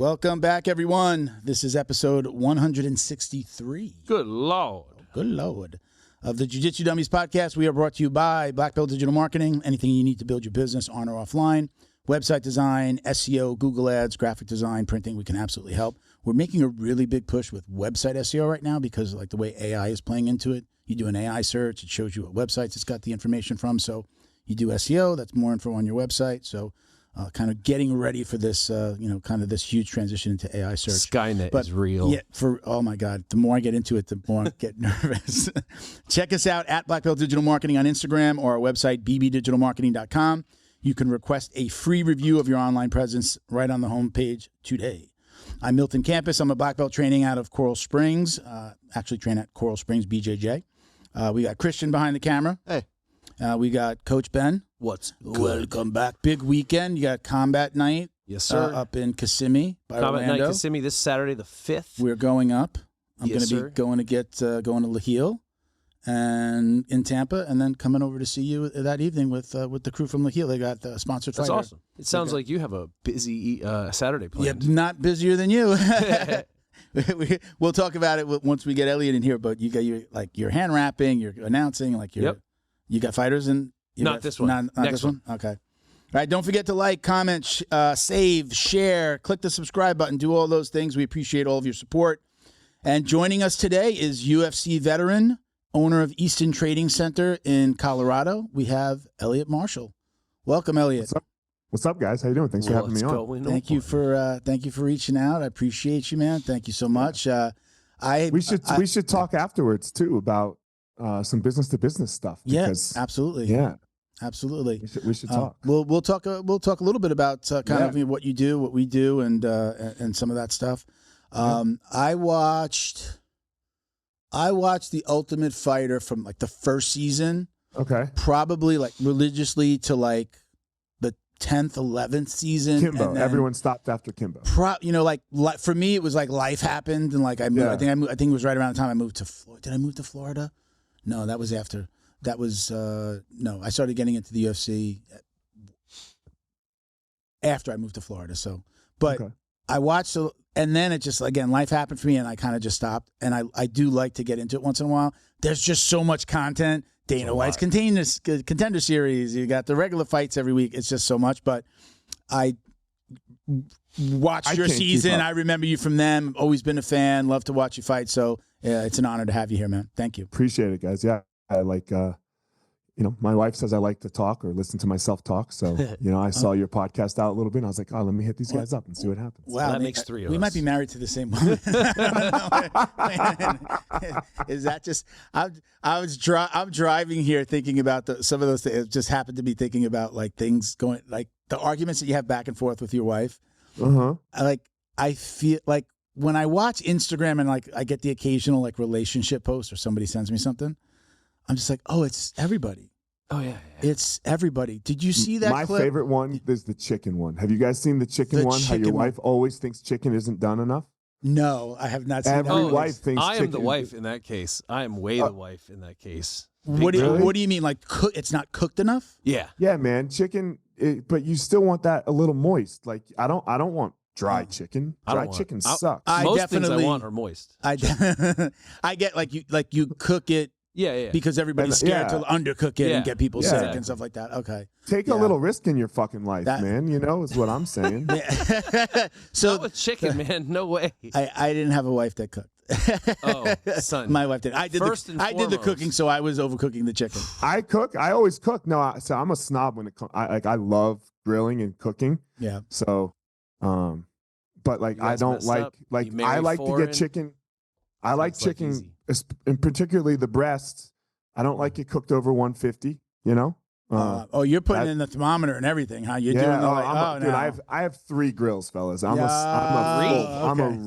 Welcome back, everyone. This is episode 163. Good Lord. Good Lord. Of the Jiu Jitsu Dummies Podcast. We are brought to you by Black Belt Digital Marketing. Anything you need to build your business on or offline. Website design, SEO, Google Ads, graphic design, printing. We can absolutely help. We're making a really big push with website SEO right now because like the way AI is playing into it. You do an AI search. It shows you what websites it's got the information from. So you do SEO. That's more info on your website. So kind of getting ready for this, kind of this huge transition into AI search. Skynet is real. Yeah, oh my God. The more I get into it, the more I get nervous. Check us out at Black Belt Digital Marketing on Instagram or our website, bbdigitalmarketing.com. You can request a free review of your online presence right on the homepage today. I'm Milton Campus. I'm a black belt training out of Coral Springs. Actually train at Coral Springs BJJ. We got Christian behind the camera. Hey. We got Coach Ben. What's Welcome back. Big weekend. You got Combat Night. Yes, sir. Up in Kissimmee by Combat Orlando. Night Kissimmee this Saturday the 5th. We're going up. I'm Yes, going to be going to Laheel and in Tampa, and then coming over to see you that evening with the crew from Laheel. They got the sponsored That's fighter. awesome. It sounds like you have a busy Saturday planned. Yeah, not busier than you. We'll talk about it once we get Eliot in here. But you got your hand wrapping, you're announcing, you got fighters and Not this one. Not Next this one. Okay. All right. Don't forget to like, comment, save, share, click the subscribe button, do all those things. We appreciate all of your support. And joining us today is UFC Veteran, owner of Easton Training Center in Colorado. We have Eliot Marshall. Welcome, Eliot. What's up, guys? How you doing? Thanks for having me on. Thank you for reaching out. I appreciate you, man. Thank you so much. We should talk afterwards too about some business to business stuff. Yes, absolutely. Yeah, absolutely. We should talk. We'll talk a little bit about kind of what you do, what we do, and some of that stuff. I watched The Ultimate Fighter from like the first season. Okay. Probably like religiously to like the 10th, 11th season. Kimbo. Everyone stopped after Kimbo. For me, it was like life happened, and like I moved. I think it was right around the time I moved to Florida. Did I move to Florida? No, that was after. That was no. I started getting into the UFC after I moved to Florida. So, but I watched, and then it just life happened for me, and I kind of just stopped. And I do like to get into it once in a while. There's just so much content. Dana White's contender series. You got the regular fights every week. It's just so much. But I watched your season. I remember you from them. Always been a fan. Love to watch you fight. So it's an honor to have you here, man. Thank you. Appreciate it, guys. Yeah, I like. My wife says I like to talk or listen to myself talk. So, I saw your podcast out a little bit, and I was like, oh, let me hit these guys up and see what happens. Wow, that makes three of us. We might be married to the same woman. Is that just? I'm driving here thinking about some of those things. Just happened to be thinking about like things going, like the arguments that you have back and forth with your wife. I feel like when I watch Instagram and like I get the occasional like relationship post or somebody sends me something, I'm just like, oh, it's everybody. Oh, yeah. It's everybody. Did you see that My clip? favorite one is the chicken one. Have you guys seen the chicken one? How your wife always thinks chicken isn't done enough? No, I have not seen that. Every wife thinks I chicken. am the wife in that case. I am way the wife in that case. What do you mean? Like, it's not cooked enough? Yeah. Yeah, man. Chicken, but you still want that a little moist. Like, I don't want dry chicken. Dry chicken sucks. Most things I want are moist. I get like you cook it. Yeah. Because everybody's scared to undercook it and get people sick and stuff like that. Okay. Take a little risk in your fucking life, man. Is what I'm saying. So not with chicken, man. No way. I didn't have a wife that cooked. Oh, son. My wife did. I did the cooking, so I was overcooking the chicken. I cook. I always cook. No, so I'm a snob when it comes. I love grilling and cooking. Yeah. So, but like I don't like I like to get chicken. I like chicken, and particularly the breast. I don't like it cooked over 150. You're putting in the thermometer and everything, huh? You're doing I have 3 grills, fellas. I'm a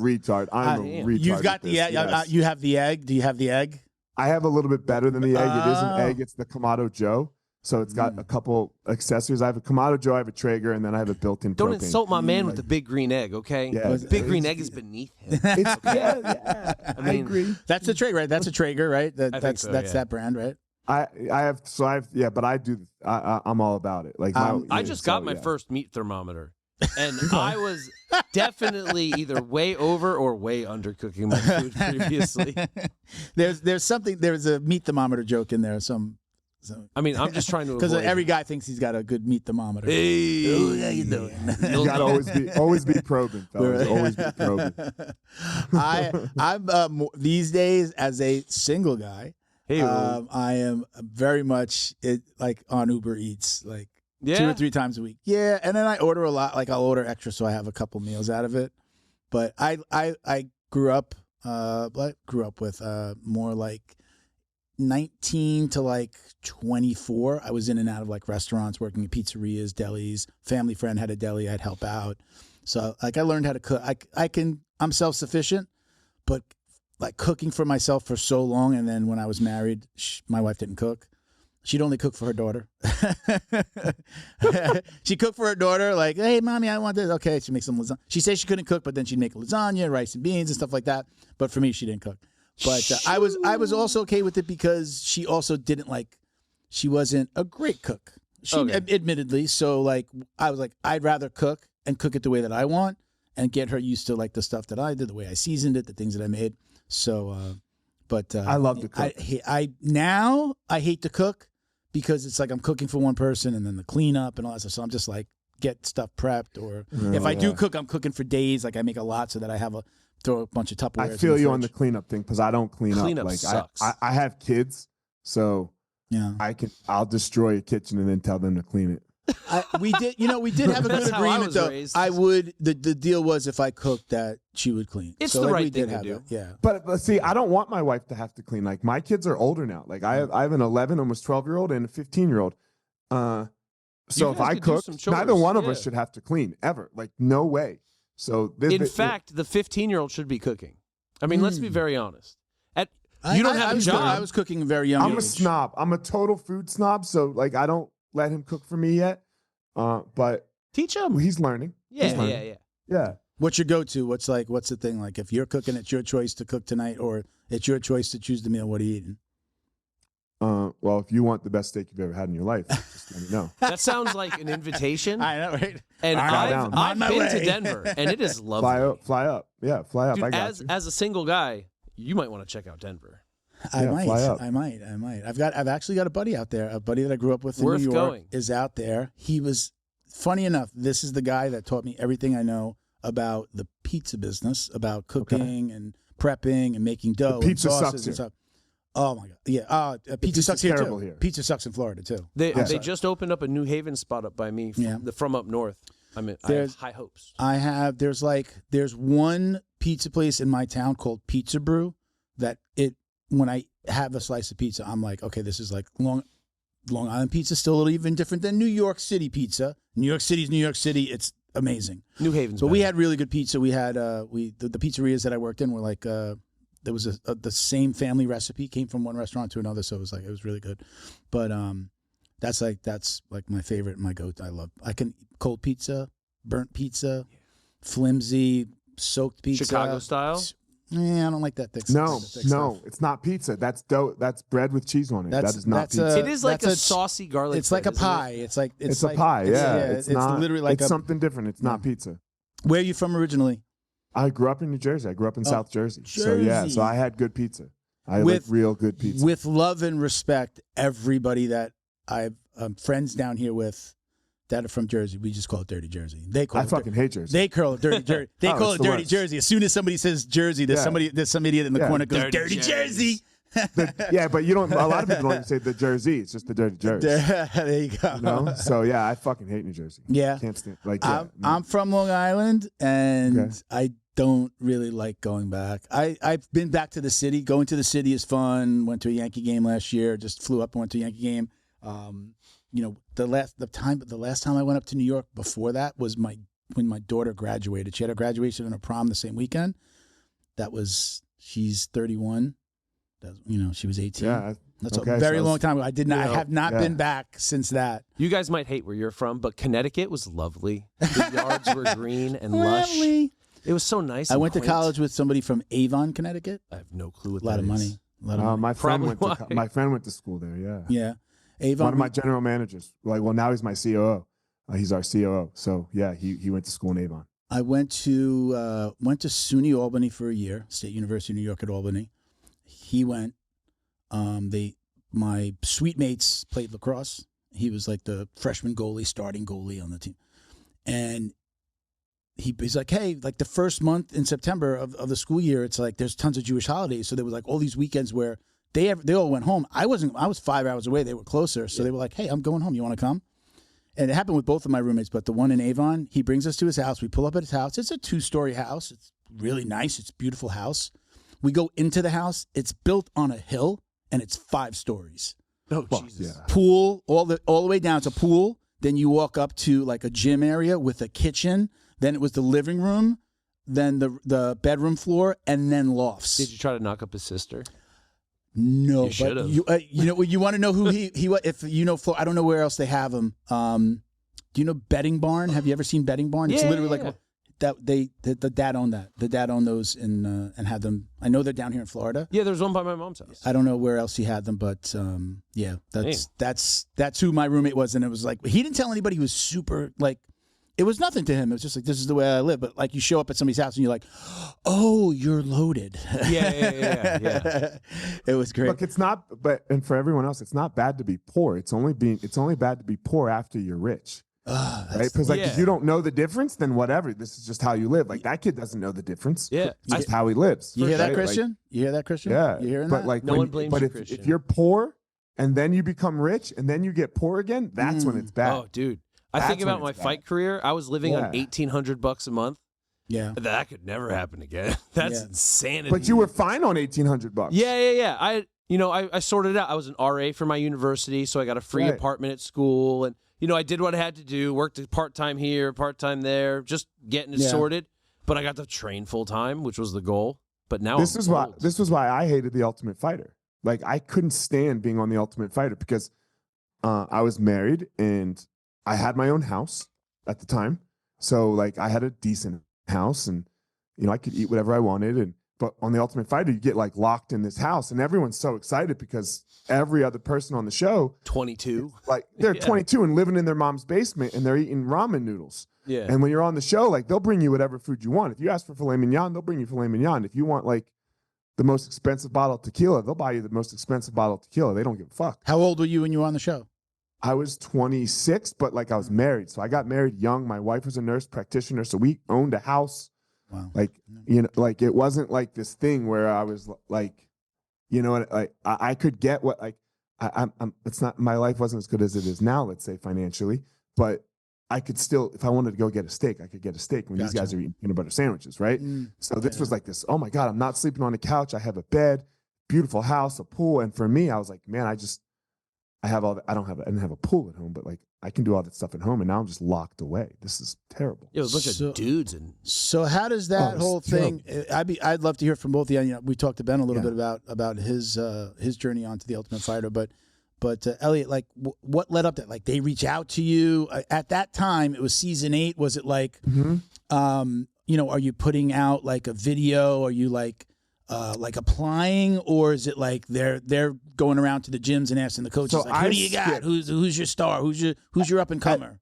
retard. I'm a retard. You've got the egg. You have the egg. Do you have the egg? I have a little bit better than the egg. It is an egg. It's the Kamado Joe. So it's got a couple accessories. I have a Kamado Joe, I have a Traeger, and then I have a built-in Don't propane. insult my man with the big green egg, okay? Yeah, the big green egg is beneath him. Yeah. I agree. That's a Traeger, right? That's a Traeger, right? That's that brand, right? But I do. I'm all about it. Like I just got my first meat thermometer. And I was definitely either way over or way undercooking my food previously. There's a meat thermometer joke in there. I mean, I'm just trying to because avoid every guy thinks he's got a good meat thermometer. Hey, how you doing? You gotta always be probing, fellas. Always be probing. I'm these days as a single guy. Hey, I am very much like on Uber Eats, like 2 or 3 times a week. Yeah, and then I order a lot. Like I'll order extra so I have a couple meals out of it. But I grew up with more like 19 to like 24. I was in and out of like restaurants, working at pizzerias, delis. Family friend had a deli, I'd help out. So like I learned how to cook. I'm self-sufficient, but like cooking for myself for so long, and then when I was married, my wife didn't cook. She'd only cook for her daughter. She cooked for her daughter, like, hey, mommy, I want this. Okay, she makes some lasagna. She said she couldn't cook, but then she'd make lasagna, rice and beans and stuff like that. But for me, she didn't cook. But I was also okay with it because she also she wasn't a great cook. Admittedly. So like, I was like, I'd rather cook and cook it the way that I want and get her used to like the stuff that I did, the way I seasoned it, the things that I made. So, I love to cook. I hate to cook because it's like I'm cooking for one person and then the cleanup and all that stuff. So I'm just like, get stuff prepped, or if I do cook, I'm cooking for days. Like I make a lot so that I have throw a bunch of Tupperware. I feel you on the cleanup thing because I don't clean up. Like sucks. I have kids, so yeah, I'll destroy a kitchen and then tell them to clean it. We did have a good agreement though. Raised. I would. The deal was if I cooked that she would clean. It's so the like, right we thing did to have do. That. Yeah. But see, I don't want my wife to have to clean. Like my kids are older now. Like I have an 11, almost 12-year-old and a 15-year-old. So if I cook, neither one of us should have to clean ever. Like no way. So in fact, the 15-year-old should be cooking. I mean, let's be very honest. You don't have a job. I was cooking very young. I'm a snob. I'm a total food snob. So like, I don't let him cook for me yet. But teach him. He's learning. Yeah. What's your go-to? What's the thing? Like if you're cooking, it's your choice to cook tonight, or it's your choice to choose the meal. What are you eating? Well, if you want the best steak you've ever had in your life, just let me know. That sounds like an invitation. I know, right? And I've been to Denver, and it is lovely. Fly up. Yeah, fly up. Dude, I got you. As a single guy, you might want to check out Denver. I might. I've actually got a buddy out there. A buddy that I grew up with in New York is out there. He was, funny enough, this is the guy that taught me everything I know about the pizza business, about cooking and prepping and making dough. The pizza and sauces sucks and here. stuff. Oh my god, yeah. Pizza sucks here too. Here. Pizza sucks in Florida too. They just opened up a New Haven spot up by me from up north. I mean, I have high hopes. There's one pizza place in my town called Pizza Brew that when I have a slice of pizza, I'm like, okay, this is like Long Island pizza, still a little even different than New York City pizza. New York City's New York City. It's amazing. New Haven's but we had really good pizza. We had the pizzerias that I worked in were like there was the same family recipe, came from one restaurant to another, so it was really good. But that's like my favorite, my go-to. I can cold pizza, burnt pizza, flimsy soaked pizza, Chicago style. Yeah, I don't like that thick. No, stuff. It's not pizza. That's dough. That's bread with cheese on it. That is not pizza. It is like a saucy garlic. It's like a pie. It's a pie. Yeah, it's not, literally like it's something different. It's not pizza. Where are you from originally? I grew up in New Jersey. I grew up in South Jersey. So I had good pizza. I like real good pizza. With love and respect, everybody that I've friends down here with that are from Jersey, we just call it Dirty Jersey. I fucking hate Jersey. They call it Dirty Jersey. They call it Dirty Jersey. As soon as somebody says Jersey, there's some idiot in the corner goes Dirty Jersey. But you don't. A lot of people don't even say the Jersey. It's just the Dirty Jersey. There you go. You know? So yeah, I fucking hate New Jersey. Yeah, can't stand. I'm from Long Island, and I don't really like going back. I've been back to the city. Going to the city is fun. Went to a Yankee game last year. Just flew up and went to a Yankee game. The last time I went up to New York before that was when my daughter graduated. She had her graduation and her prom the same weekend. She's 31. She was 18. Yeah, that's a very long time ago. I have not been back since that. You guys might hate where you're from, but Connecticut was lovely. The yards were green and lush. Lovely. It was so nice. I went to college with somebody from Avon, Connecticut. I have no clue what that is. A lot of money. My friend went to school there. Yeah. Yeah. Avon. One of my general managers. Now he's my COO. He's our COO. So yeah, he went to school in Avon. I went to SUNY Albany for a year, State University of New York at Albany. He went. My suite mates played lacrosse. He was like the freshman goalie, starting goalie on the team, and he's like, hey, like the first month in September of the school year, it's like there's tons of Jewish holidays, so there was like all these weekends where they all went home. I was 5 hours away. They were closer, so they were like, hey, I'm going home. You want to come? And it happened with both of my roommates, but the one in Avon, he brings us to his house. We pull up at his house. It's a 2-story house. It's really nice. It's a beautiful house. We go into the house. It's built on a hill, and it's 5 stories. Oh, Jesus. Yeah. Pool, all the way down. It's a pool. Then you walk up to like a gym area with a kitchen. Then it was the living room, then the bedroom floor, and then lofts. Did you try to knock up his sister? No, you but you want to know who he if you know, I don't know where else they have him. Do you know Betting Barn? Have you ever seen Betting Barn? It's literally like that. The dad owned that. The dad owned those and had them. I know they're down here in Florida. Yeah, there's one by my mom's house. I don't know where else he had them, but yeah, that's who my roommate was, and it was like he didn't tell anybody. He was super like. It was nothing to him. It was just like, this is the way I live. But like you show up at somebody's house and you're like, oh, you're loaded. Yeah. It was great. Look, it's not, and for everyone else, it's not bad to be poor. It's only bad to be poor after you're rich. Right? Because if you don't know the difference, then whatever. This is just how you live. Like that kid doesn't know the difference. Yeah. It's just how he lives. You hear that, right? Christian? Like, You hear that, Christian? Yeah. You hearing but that? like, no one blames you, Christian. If you're poor and then you become rich and then you get poor again, that's when it's bad. Oh, dude. I think about my fight career. I was living on $1,800 a month. Yeah, that could never happen again. That's insanity. But you were fine on $1,800. Yeah. I sorted it out. I was an RA for my university, so I got a free apartment at school, and I did what I had to do. Worked part time here, part time there, just getting it sorted. But I got to train full time, which was the goal. But now this was why I hated The Ultimate Fighter. Like I couldn't stand being on The Ultimate Fighter because I was married and I had my own house at the time. So like I had a decent house and, I could eat whatever I wanted. But on The Ultimate Fighter, you get like locked in this house and everyone's so excited because every other person on the show, 22, like they're 22 and living in their mom's basement and they're eating ramen noodles. Yeah. And when you're on the show, like they'll bring you whatever food you want. If you ask for filet mignon, they'll bring you filet mignon. If you want like the most expensive bottle of tequila, they'll buy you the most expensive bottle of tequila. They don't give a fuck. How old were you when you were on the show? I was 26, but like I was married. So I got married young. My wife was a nurse practitioner. So we owned a house. Wow. Like, like it wasn't like this thing where I was like, like I could get what, like, it's not, my life wasn't as good as it is now, let's say financially, but I could still, if I wanted to go get a steak, I could get a steak when these guys are eating peanut butter sandwiches. Right. So this was like this, oh my God, I'm not sleeping on the couch. I have a bed, beautiful house, a pool. And for me, I was like, man, I have all that. I didn't have a pool at home, but like I can do all that stuff at home, and now I'm just locked away. This is terrible. It was a bunch of dudes, and so how does that whole thing? I'd love to hear from both of you. We talked to Ben a little bit about his journey onto The Ultimate Fighter, but Eliot, like what led up to like they reach out to you at that time? It was season 8. Was it like, are you putting out like a video? Are you like applying, or is it like they're going around to the gyms and asking the coaches, like, who do you got? Who's your star? Who's your up and comer?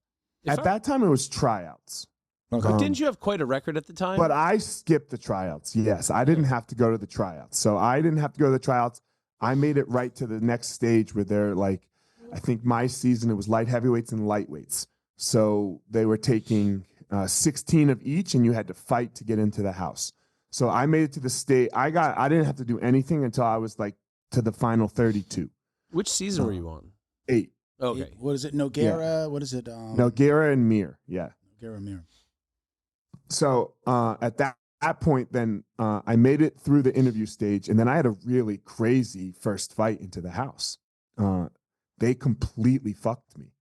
At that time, it was tryouts. Okay. Didn't you have quite a record at the time? But I skipped the tryouts. Yes, I didn't have to go to the tryouts. So I didn't have to go to the tryouts. I made it right to the next stage where they're like, I think my season, it was light heavyweights and lightweights. So they were taking 16 of each, and you had to fight to get into the house. So I made it to the state. I didn't have to do anything until I was like to the final 32. Which season were you on? 8. Okay. What is it? Nogueira? Yeah. What is it? Nogueira and Mir. Yeah. Nogueira, Mir. So at that point, then I made it through the interview stage, and then I had a really crazy first fight into the house. They completely fucked me.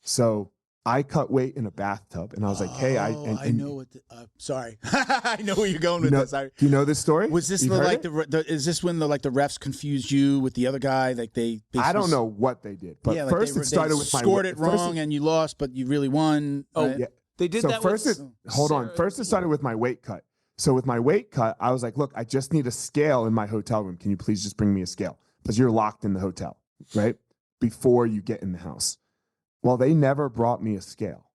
So I cut weight in a bathtub, and I was like, "Hey, I know what." Sorry, I know where you're going with this. Do you know this story? Was this is this when the refs confused you with the other guy? Like I don't know what they did, but first it started with my scored it wrong, and you lost, but you really won. Oh, right? yeah, they did that. First, First, it started with my weight cut. So with my weight cut, I was like, "Look, I just need a scale in my hotel room. Can you please just bring me a scale? Because you're locked in the hotel, right? Before you get in the house." Well, they never brought me a scale.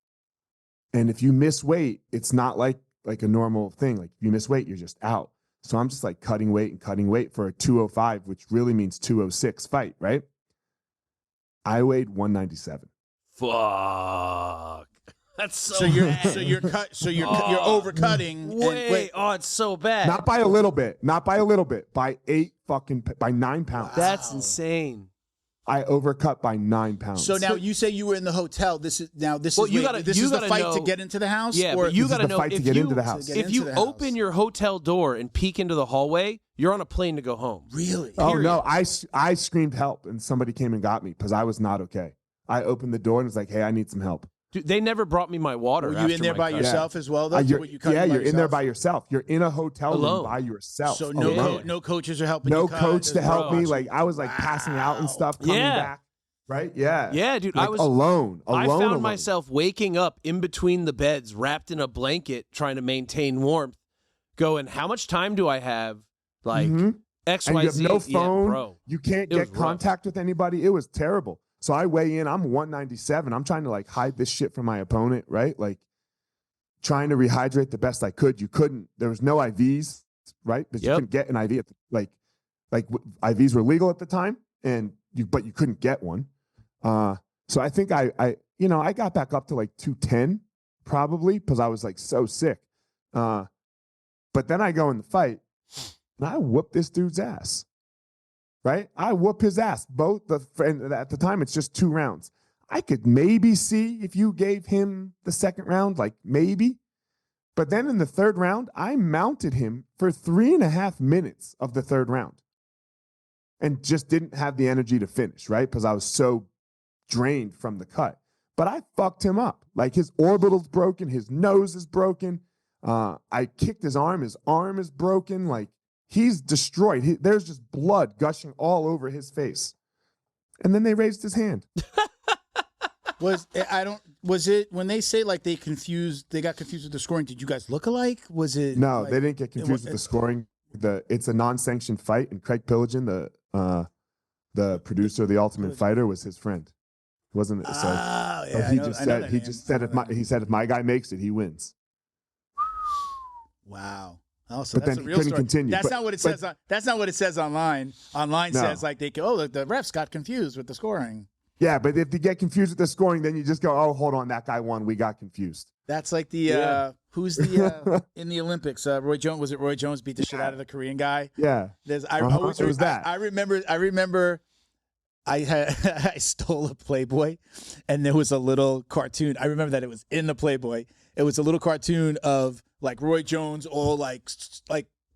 And if you miss weight, it's not like a normal thing. Like if you miss weight, you're just out. So I'm just like cutting weight for a 205, which really means 206 fight, right? I weighed 197. Fuck. That's so you're bad. you're overcutting. Wait, it's so bad. Not by a little bit. By 9 pounds. Wow. That's insane. I overcut by 9 pounds. So now you say you were in the hotel. This is the fight to get into the house. Yeah, but you got to know if you into the house. If you open your hotel door and peek into the hallway, you're on a plane to go home. Really? Oh no! I screamed help, and somebody came and got me because I was not okay. I opened the door and was like, "Hey, I need some help." Dude, they never brought me my water. Were you in there by yourself as well, though? You're in there by yourself. You're in a hotel room by yourself. So no coaches are helping. No coach to help me. Like I was like passing out and stuff. Coming back. Right? Yeah. Yeah, dude. Like, I was alone. I found myself waking up in between the beds, wrapped in a blanket, trying to maintain warmth, going, how much time do I have? Like, XYZ. And you have no phone. Yeah, bro. You can't get contact with anybody. It was terrible. So I weigh in. I'm 197. I'm trying to like hide this shit from my opponent, right? Like trying to rehydrate the best I could. You couldn't. There was no IVs, right? Because you couldn't get an IV. Like IVs were legal at the time, but you couldn't get one. So I think I got back up to like 210 probably because I was like so sick. But then I go in the fight and I whoop this dude's ass, right? I whoop his ass. And at the time, it's just 2 rounds. I could maybe see if you gave him the second round, like maybe. But then in the third round, I mounted him for 3.5 minutes of the third round and just didn't have the energy to finish, right? Because I was so drained from the cut. But I fucked him up. Like his orbital's broken, his nose is broken. I kicked his arm is broken. Like he's destroyed. There's just blood gushing all over his face. And then they raised his hand. Was it when they say like they got confused with the scoring, did you guys look alike? Was it No, they didn't get confused with the scoring. It's a non-sanctioned fight, and Craig Pillagin, the producer of The Ultimate Fighter, was his friend. Wasn't it? So he said if my guy makes it, he wins. Wow. Oh, so but that's then a real couldn't story. continue. That's not what it says. That's not what it says online. Online says like the refs got confused with the scoring. Yeah, but if you get confused with the scoring, then you just go, oh, hold on, that guy won. We got confused. That's like who's the in the Olympics? Roy Jones. Was it Roy Jones beat the shit out of the Korean guy? Yeah. It was that. I remember. I stole a Playboy, and there was a little cartoon. I remember that it was in the Playboy. It was a little cartoon of like Roy Jones, all like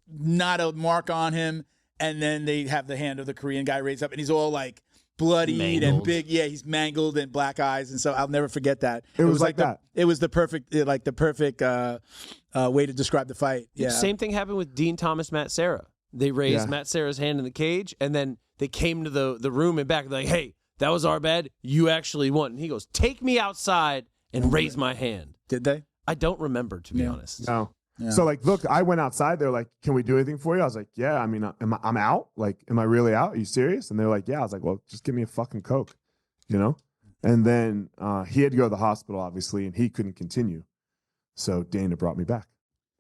not a mark on him, and then they have the hand of the Korean guy raised up, and he's all like bloodied and big. Yeah, he's mangled and black eyes, and so I'll never forget that. It was like that. It was the perfect way to describe the fight. Yeah. Same thing happened with Dean Thomas, Matt Serra. They raised Matt Serra's hand in the cage, and then they came to the room and back, like, hey, that was our bad. You actually won. And he goes, take me outside and raise my hand. Did they? I don't remember, to be honest. No. Yeah. So, like, look, I went outside. They're like, can we do anything for you? I was like, yeah. I mean, I'm out. Like, am I really out? Are you serious? And they're like, yeah. I was like, well, just give me a fucking Coke, you know? And then he had to go to the hospital, obviously, and he couldn't continue. So Dana brought me back.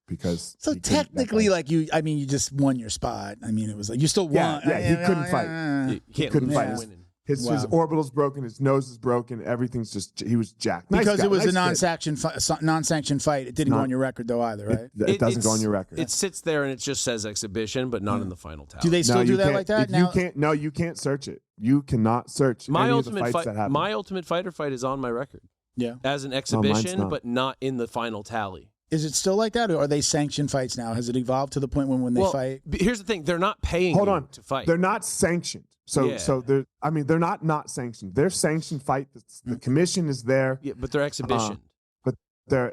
Because technically, you just won your spot. I mean, it was like you still won. Yeah, he couldn't fight. He couldn't fight. His orbital's broken. His nose is broken. Everything's just he was jacked. Because it was a non-sanctioned fight. It didn't go on your record though either, right? It doesn't go on your record. It sits there and it just says exhibition, but not in the final tally. Do they still do that like that? You can't. No, you can't search it. You cannot search any of the fights that happen. My Ultimate Fighter fight is on my record. Yeah, as an exhibition, but not in the final tally. Is it still like that, or are they sanctioned fights now? Has it evolved to the point when they fight? Here's the thing: they're not paying you to fight. They're not sanctioned. So they're not sanctioned. They're sanctioned fight. The commission is there. Yeah, but they're exhibition. But they're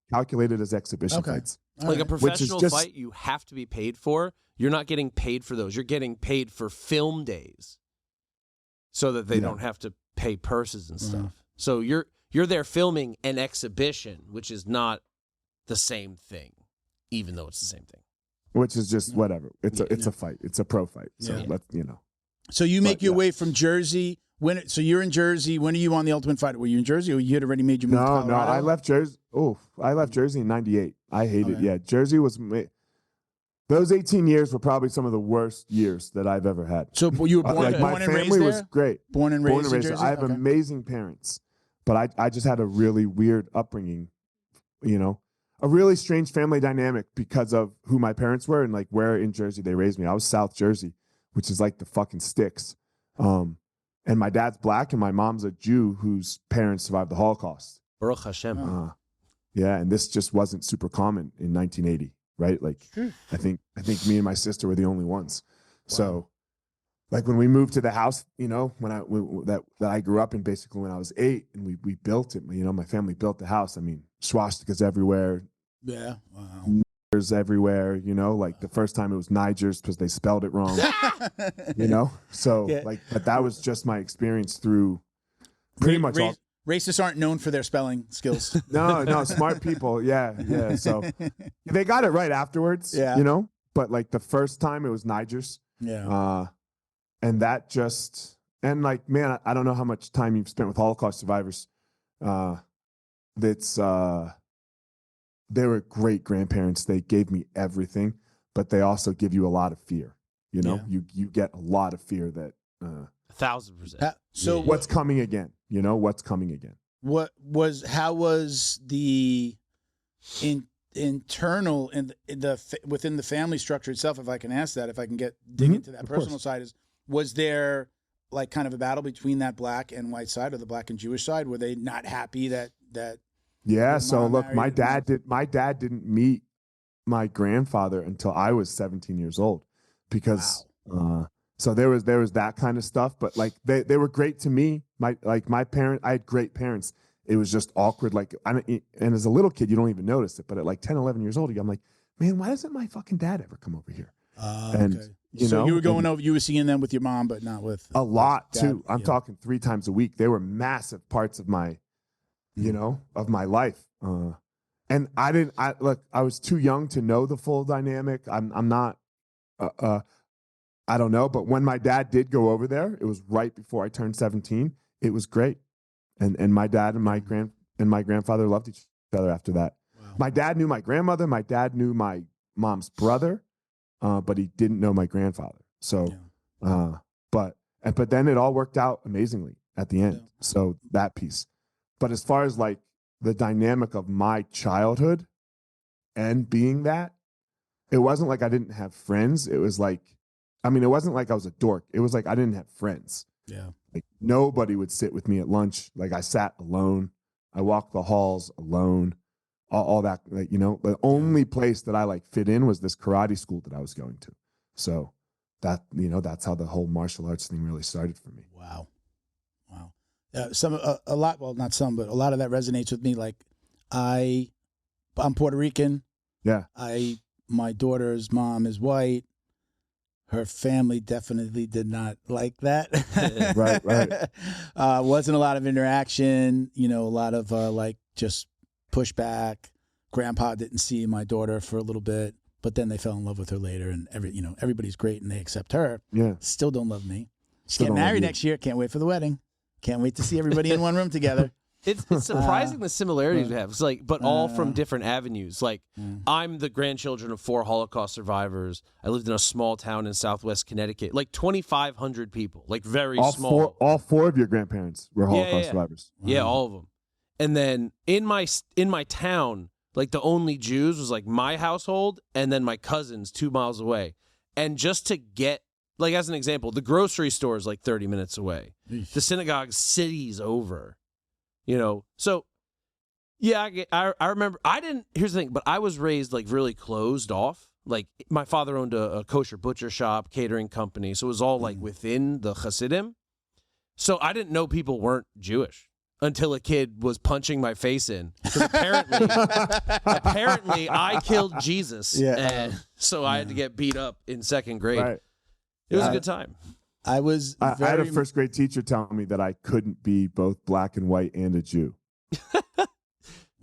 calculated as exhibition fights. Like a professional fight, you have to be paid for. You're not getting paid for those. You're getting paid for film days, so that they don't have to pay purses and stuff. So you're there filming an exhibition, which is not the same thing, even though it's the same thing. Which is just whatever. It's a fight. It's a pro fight. So let's. So you make your way from Jersey So you're in Jersey. When are you on the Ultimate Fighter? Were you in Jersey, or you had already made your move to Colorado? No, I left Jersey. I left Jersey in '98. I hated. Yeah, Jersey was. Those 18 years were probably some of the worst years that I've ever had. So you were born and my raised there? family was great. Born and raised in Jersey? I have amazing parents, but I just had a really weird upbringing, a really strange family dynamic because of who my parents were and like where in Jersey they raised me. I was South Jersey, which is like the fucking sticks. And my dad's black and my mom's a Jew whose parents survived the Holocaust. Baruch Hashem. Yeah, and this just wasn't super common in 1980. Right, like I think me and my sister were the only ones. Wow. So, like when we moved to the house, that I grew up in, basically when I was 8, and we built it. My family built the house. I mean, swastikas everywhere. Yeah, wow. Nigers everywhere. Like the first time it was Nigers because they spelled it wrong. So but that was just my experience through pretty much all. Racists aren't known for their spelling skills. No, smart people. Yeah. So they got it right afterwards. Yeah. But like the first time it was Nigers. Yeah. And that just like, man, I don't know how much time you've spent with Holocaust survivors. They were great grandparents. They gave me everything, but they also give you a lot of fear. You get a lot of fear that 1,000%. So what's coming again? What's coming again? How was the internal within the family structure itself? If I can ask that, if I can dig into that personal side, was there like kind of a battle between that black and white side, or the black and Jewish side? Were they not happy that? Yeah. So look, my dad didn't meet my grandfather until I was 17 years old, because. Wow. So there was that kind of stuff, but like they were great to me. My parents, I had great parents. It was just awkward. And as a little kid, you don't even notice it. But at like 10, 11 years old, I'm like, man, why doesn't my fucking dad ever come over here? Okay. So you were going over, you were seeing them with your mom, but not with a lot dad. too. I'm talking 3 times a week. They were massive parts of my, of my life. And I was too young to know the full dynamic. I'm not. I don't know, but when my dad did go over there, it was right before I turned 17. It was great, and my dad and my grandfather loved each other after that. Wow. My dad knew my grandmother. My dad knew my mom's brother, but he didn't know my grandfather. So, but then it all worked out amazingly at the end. Yeah. So that piece. But as far as like the dynamic of my childhood and being that, it wasn't like I didn't have friends. It was like. It wasn't like I was a dork. It was like I didn't have friends. Yeah. Like nobody would sit with me at lunch. Like I sat alone. I walked the halls alone. All that, the only place that I fit in was this karate school that I was going to. So that, that's how the whole martial arts thing really started for me. Wow. A lot of that resonates with me. Like I'm Puerto Rican. Yeah. My daughter's mom is white. Her family definitely did not like that. Right. Wasn't a lot of interaction, a lot of just pushback. Grandpa didn't see my daughter for a little bit, but then they fell in love with her later, and everybody's great and they accept her. Yeah. Still don't love me. She's getting married next year. Can't wait for the wedding. Can't wait to see everybody in one room together. It's surprising the similarities we have. It's but all from different avenues. I'm the grandchildren of 4 Holocaust survivors. I lived in a small town in Southwest Connecticut, 2,500 people, very small. All 4 of your grandparents were Holocaust survivors. Yeah, all of them. And then in my town, the only Jews was my household and then my cousins 2 miles away. And just to get, as an example, the grocery store is 30 minutes away. Eesh. The synagogue cities over. So yeah, I remember here's the thing, but I was raised really closed off. My father owned a kosher butcher shop, catering company. So it was all within the Hasidim. So I didn't know people weren't Jewish until a kid was punching my face in. Because apparently I killed Jesus. Yeah. And so I had to get beat up in 2nd grade. Right. It was a good time. I had a 1st grade teacher tell me that I couldn't be both black and white and a Jew.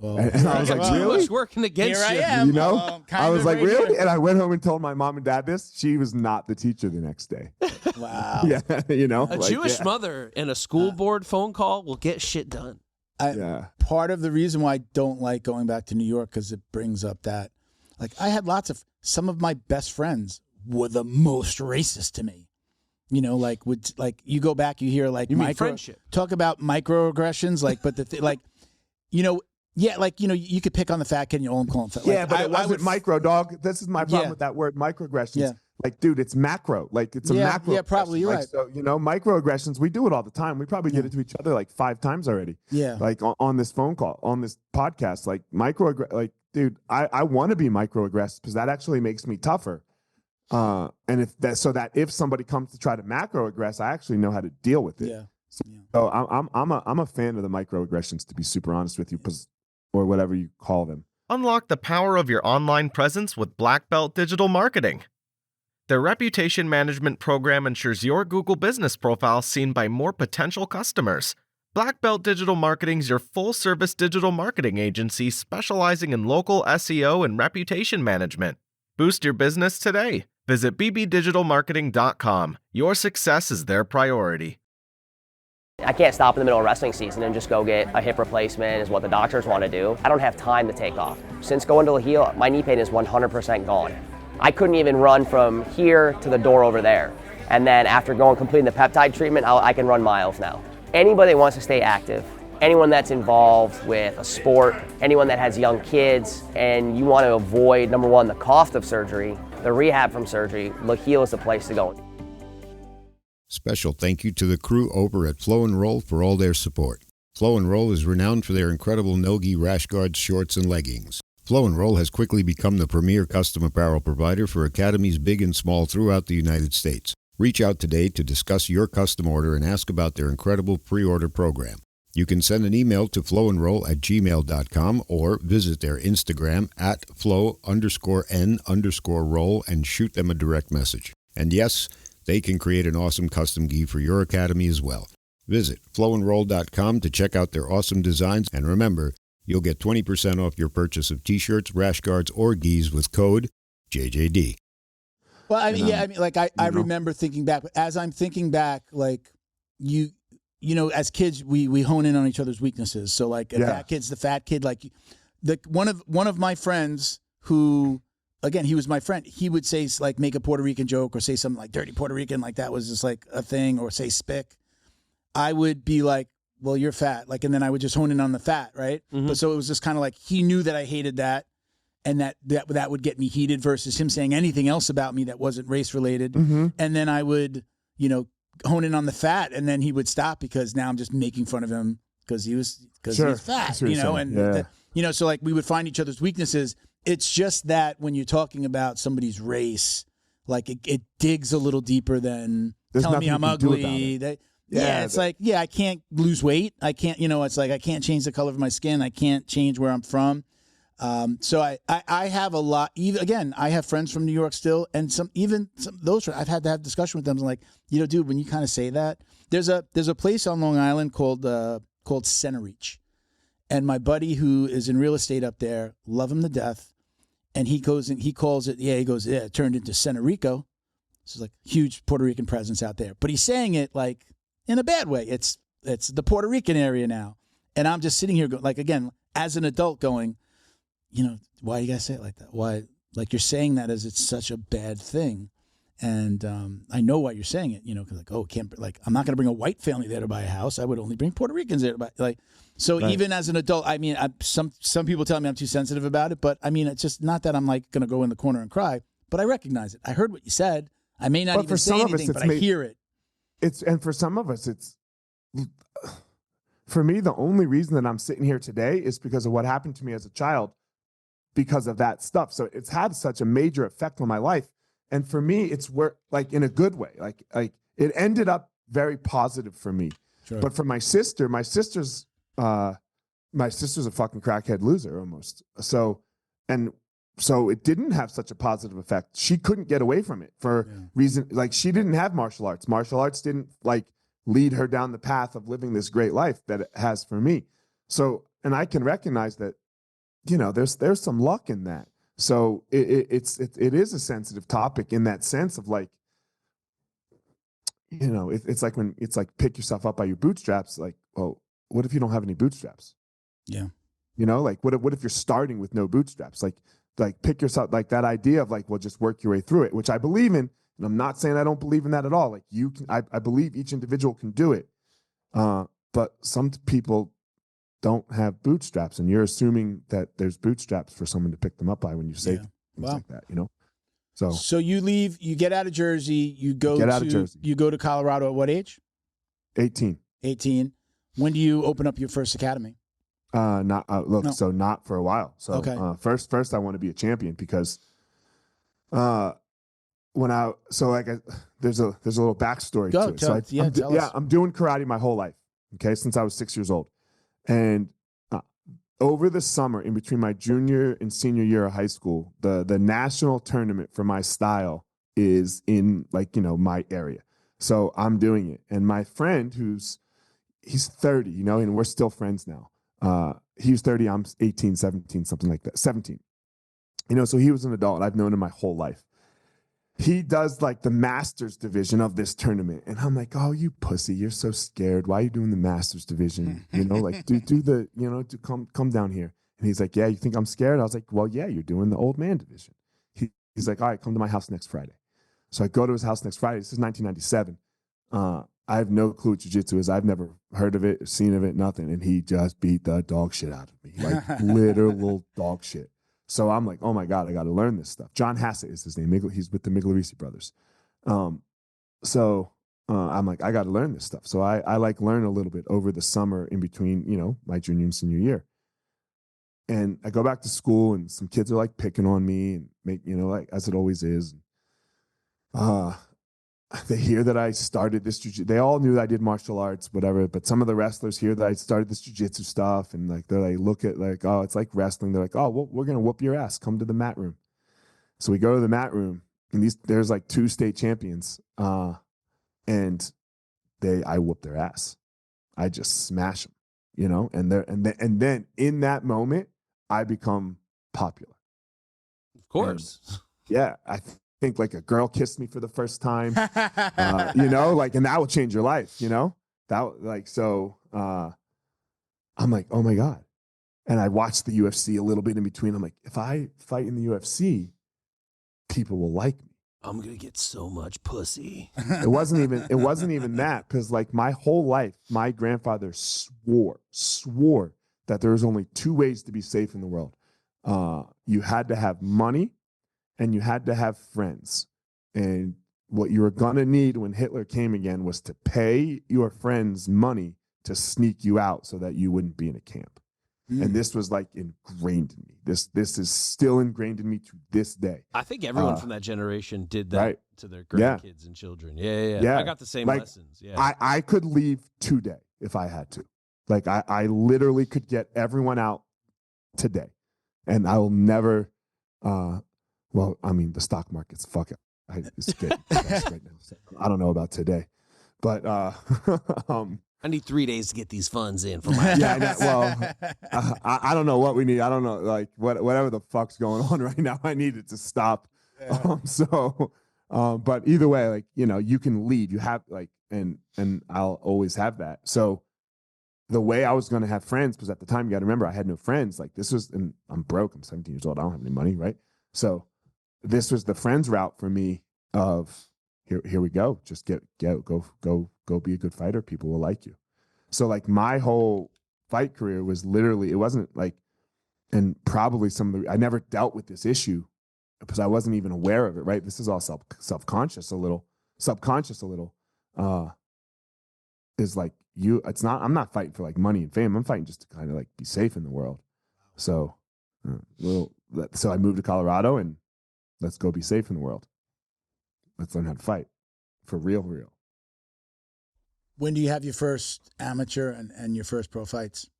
Well, and I was like, really? It's working against Here you. I am. You know, I was like, right really? here. And I went home and told my mom and dad this. She was not the teacher the next day. Wow. Yeah, you know, A Jewish mother and a school board phone call will get shit done. Part of the reason why I don't like going back to New York because it brings up that, like, I had some of my best friends were the most racist to me. You know, like you go back, you hear like friendship. Talk about microaggressions, like, but you know, yeah, like, you know, you could pick on the fat kid and you all call him fat. Yeah, but it wasn't micro, dog. This is my problem with that word, microaggressions. Yeah. Like, dude, it's macro. Like, it's a macro. Yeah, probably. You're right. So, you know, microaggressions, we do it all the time. We probably did it to each other like 5 times already. Yeah. Like on this phone call, on this podcast, like dude, I want to be microaggressive because that actually makes me tougher. And if somebody comes to try to macroaggress, I actually know how to deal with it. Yeah. So I'm a fan of the microaggressions, to be super honest with you, or whatever you call them. Unlock the power of your online presence with Black Belt Digital Marketing. Their reputation management program ensures your Google business profile seen by more potential customers. Black Belt Digital Marketing is your full-service digital marketing agency specializing in local SEO and reputation management. Boost your business today. Visit bbdigitalmarketing.com. Your success is their priority. I can't stop in the middle of wrestling season and just go get a hip replacement is what the doctors want to do. I don't have time to take off. Since going to Laheel, my knee pain is 100% gone. I couldn't even run from here to the door over there. And then after completing the peptide treatment, I can run miles now. Anybody that wants to stay active, anyone that's involved with a sport, anyone that has young kids, and you want to avoid, number one, the cost of surgery, the rehab from surgery, Laheel is the place to go. Special thank you to the crew over at Flow and Roll for all their support. Flow and Roll is renowned for their incredible no-gi rash guards, shorts, and leggings. Flow and Roll has quickly become the premier custom apparel provider for academies big and small throughout the United States. Reach out today to discuss your custom order and ask about their incredible pre-order program. You can send an email to flowandroll@gmail.com or visit their Instagram at flow_n_roll and shoot them a direct message. And yes, they can create an awesome custom gi for your academy as well. Visit flowandroll.com to check out their awesome designs, and remember, you'll get 20% off your purchase of t-shirts, rash guards, or gis with code JJD. Well, I remember thinking back, as I'm thinking back, like you know, as kids, we hone in on each other's weaknesses. So like, fat kid's the fat kid. Like, one of my friends who, again, he was my friend. He would say, like, make a Puerto Rican joke or say something like dirty Puerto Rican, like that was just like a thing, or say spick. I would be like, well, you're fat. Like, and then I would just hone in on the fat, right? Mm-hmm. But so it was just kind of like, he knew that I hated that, and that would get me heated versus him saying anything else about me that wasn't race related. Mm-hmm. And then I would, you know, hone in on the fat, and then he would stop because now I'm just making fun of him because he was fat, you know, and you know, so like we would find each other's weaknesses. It's just that when you're talking about somebody's race, like it digs a little deeper than telling me I'm ugly. It's like, I can't lose weight. I can't, you know, it's like I can't change the color of my skin. I can't change where I'm from. So I have a lot. Again, I have friends from New York still, and some those I've had to have discussion with them. I'm like, you know, dude, when you kind of say that, there's a place on Long Island called Center Reach, and my buddy who is in real estate up there, love him to death, and he calls it, it turned into Center Rico. This is like huge Puerto Rican presence out there, but he's saying it like in a bad way. It's the Puerto Rican area now, and I'm just sitting here going, like, again, as an adult going, you know, why you guys say it like that? Why, like, you're saying that as it's such a bad thing, and I know why you're saying it. You know, 'cause like, I'm not going to bring a white family there to buy a house. I would only bring Puerto Ricans there to buy. Like, so right. Even as an adult, I mean, some people tell me I'm too sensitive about it, but I mean, it's just not that I'm like going to go in the corner and cry. But I recognize it. I heard what you said. I may not even say anything, but I hear it. And for some of us, for me, the only reason that I'm sitting here today is because of what happened to me as a child. Because of that stuff. So it's had such a major effect on my life. And for me, it's like in a good way, like it ended up very positive for me. Sure. But for my sister's a fucking crackhead loser almost. So it didn't have such a positive effect. She couldn't get away from it for reason, like she didn't have martial arts. Martial arts didn't like lead her down the path of living this great life that it has for me. So, and I can recognize that there's some luck in that. So it is a sensitive topic in that sense of like, it's like pick yourself up by your bootstraps. Like, well, what if you don't have any bootstraps? Yeah. Like what if you're starting with no bootstraps? Like pick yourself, like that idea of like, well, just work your way through it, which I believe in. And I'm not saying I don't believe in that at all. Like you can, I believe each individual can do it. But some people don't have bootstraps, and you're assuming that there's bootstraps for someone to pick them up by when you say things like that, So you leave, you get out of Jersey, you go to Colorado at what age? 18. 18. When do you open up your first academy? So not for a while. So okay. First I want to be a champion because there's a little backstory to it. So I'm doing karate my whole life, okay, since I was 6 years old. And over the summer, in between my junior and senior year of high school, the national tournament for my style is in my area. So I'm doing it. And my friend he's 30, and we're still friends now. He was 30, I'm 18, 17, something like that. 17. So he was an adult. I've known him my whole life. He does like the masters division of this tournament. And I'm like, oh, you pussy, you're so scared. Why are you doing the masters division? Like come down here. And he's like, yeah, you think I'm scared? I was like, well, yeah, you're doing the old man division. He's like, all right, come to my house next Friday. So I go to his house next Friday. This is 1997. I have no clue what jiu-jitsu is. I've never heard of it, seen of it, nothing. And he just beat the dog shit out of me, like literal dog shit. So I'm like, oh my God, I got to learn this stuff. John Hassett is his name. He's with the Miglioretti brothers. I'm like, I got to learn this stuff. So I learn a little bit over the summer in between, my junior and senior year. And I go back to school and some kids are like picking on me and like as it always is. They hear that I started this jiu-jitsu. They all knew that I did martial arts, whatever. But some of the wrestlers hear that I started this jiu-jitsu stuff, and like they're like, look at like, oh, it's like wrestling. They're like, oh, well, we're gonna whoop your ass. Come to the mat room. So we go to the mat room, and there's like 2 state champions, and I whoop their ass. I just smash them, and then in that moment, I become popular. Of course. And, yeah, I think like a girl kissed me for the first time, and that will change your life, I'm like, oh my God. And I watched the UFC a little bit in between. I'm like, if I fight in the UFC, people will like me. I'm going to get so much pussy. It wasn't even that. Cause like my whole life, my grandfather swore that there was only 2 ways to be safe in the world. You had to have money, and you had to have friends. And what you were going to need when Hitler came again was to pay your friends money to sneak you out so that you wouldn't be in a camp. And this was like ingrained in me. This is still ingrained in me to this day. I think everyone from that generation did that to their grandkids and children. Yeah. I got the same lessons. Yeah. I could leave today if I had to. Like I literally could get everyone out today. And I will never well, I mean, the stock market's it's getting right now. So I don't know about today, but I need 3 days to get these funds in for my I don't know what we need. I don't know, like whatever the fuck's going on right now. I need it to stop. But either way, like you can lead. You have like, and I'll always have that. So the way I was going to have friends, because at the time you got to remember I had no friends. Like and I'm broke. I'm 17 years old. I don't have any money, right? So this was the friends route for me of here we go. Just go be a good fighter. People will like you. So like my whole fight career was literally, it wasn't like, and probably I never dealt with this issue because I wasn't even aware of it, right? This is all subconscious a little, is like I'm not fighting for like money and fame. I'm fighting just to kind of like be safe in the world. So, so I moved to Colorado and let's go be safe in the world. Let's learn how to fight for real. When do you have your first amateur and your first pro fights?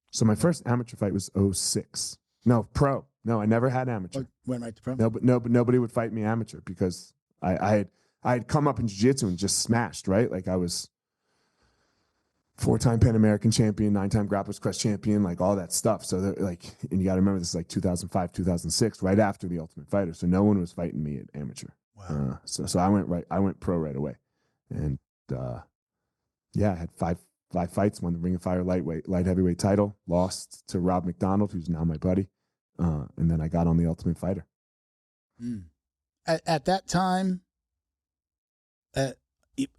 So my first amateur fight was 2006. No, pro. No, I never had amateur. Went right to pro? No, but nobody would fight me amateur because I had come up in jiu-jitsu and just smashed, right? Like I was 4-time Pan American champion, 9-time Grappler's Quest champion, like all that stuff. So like, and you got to remember this is like 2005, 2006, right after the Ultimate Fighter. So no one was fighting me at amateur. Wow. So I went pro right away, and I had five fights, won the Ring of Fire light heavyweight title, lost to Rob McDonald, who's now my buddy, and then I got on the Ultimate Fighter. At that time,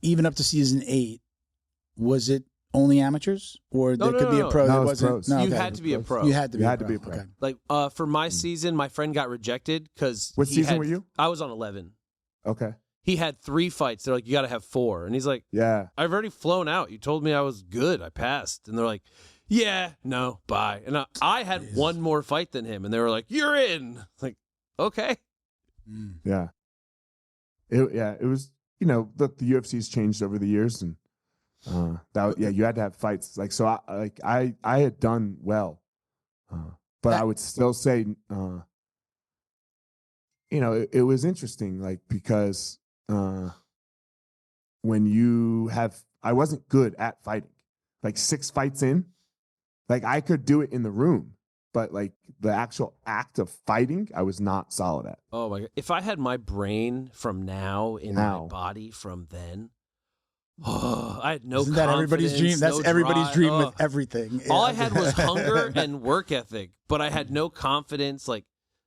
even up to season 8, was it only amateurs, or there could be a pro? No, it wasn't. pros. No, You had to be a pro. You had to be a pro. Okay. Like for my season, my friend got rejected because what season were you? I was on 11. Okay. He had 3 fights. They're like, you got to have 4, and he's like, yeah, I've already flown out. You told me I was good. I passed, and they're like, yeah, no, bye. And I had one more fight than him, and they were like, you're in. Like, okay. Yeah. It was, the UFC's changed over the years, and you had to have fights. Like, so I had done well, but I would still say, it was interesting, like, because when I wasn't good at fighting, like 6 fights in, like I could do it in the room, but like the actual act of fighting, I was not solid at. Oh my God. If I had my brain from now in my body from then, I had no Isn't that everybody's dream? That's everybody's dream with everything. Yeah. All I had was hunger and work ethic, but I had no confidence. Like,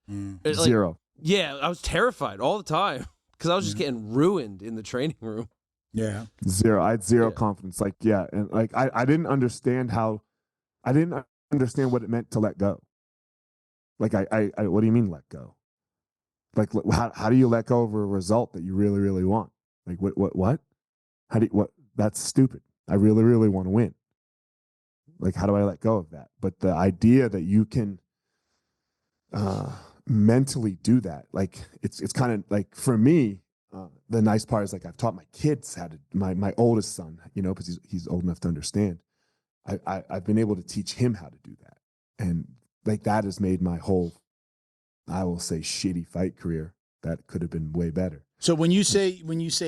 Zero. Yeah, I was terrified all the time because I was just getting ruined in the training room. Yeah. Zero. I had zero confidence. Like, yeah. And like, I didn't understand what it meant to let go. Like, I what do you mean let go? Like, how do you let go of a result that you really, really want? Like, what? That's stupid. I really, really want to win. Like, how do I let go of that? But the idea that you can mentally do that, like, it's kind of like, for me, the nice part is, like, I've taught my kids how to, my oldest son, because he's old enough to understand. I've been able to teach him how to do that. And like, that has made my whole, I will say, shitty fight career that could have been way better. So when you say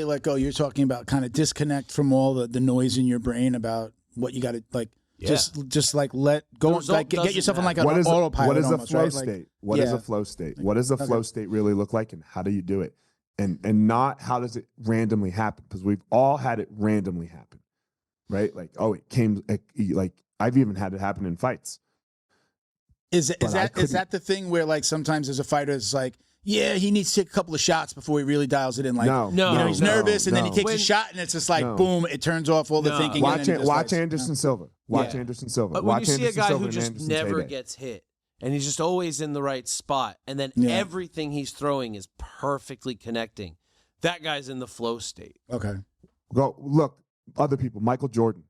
let go, you're talking about kind of disconnect from all the noise in your brain about what you got to, like, just like let go, like get yourself in like an autopilot. What is almost, a flow right? state? Like, what is a flow state? What does a flow state really look like, and how do you do it? And not how does it randomly happen? Because we've all had it randomly happen, right? Like, it came, like I've even had it happen in fights. Is that the thing where, like, sometimes as a fighter it's like, yeah, he needs to take a couple of shots before he really dials it in. Like, he's nervous, and then he takes a shot, and it's just like, boom, it turns off all the thinking. Watch Anderson Silva. Watch Anderson Silva. But when you see a guy who just never gets hit, and he's just always in the right spot, and then everything he's throwing is perfectly connecting, that guy's in the flow state. Okay. Go look, other people. Michael Jordan,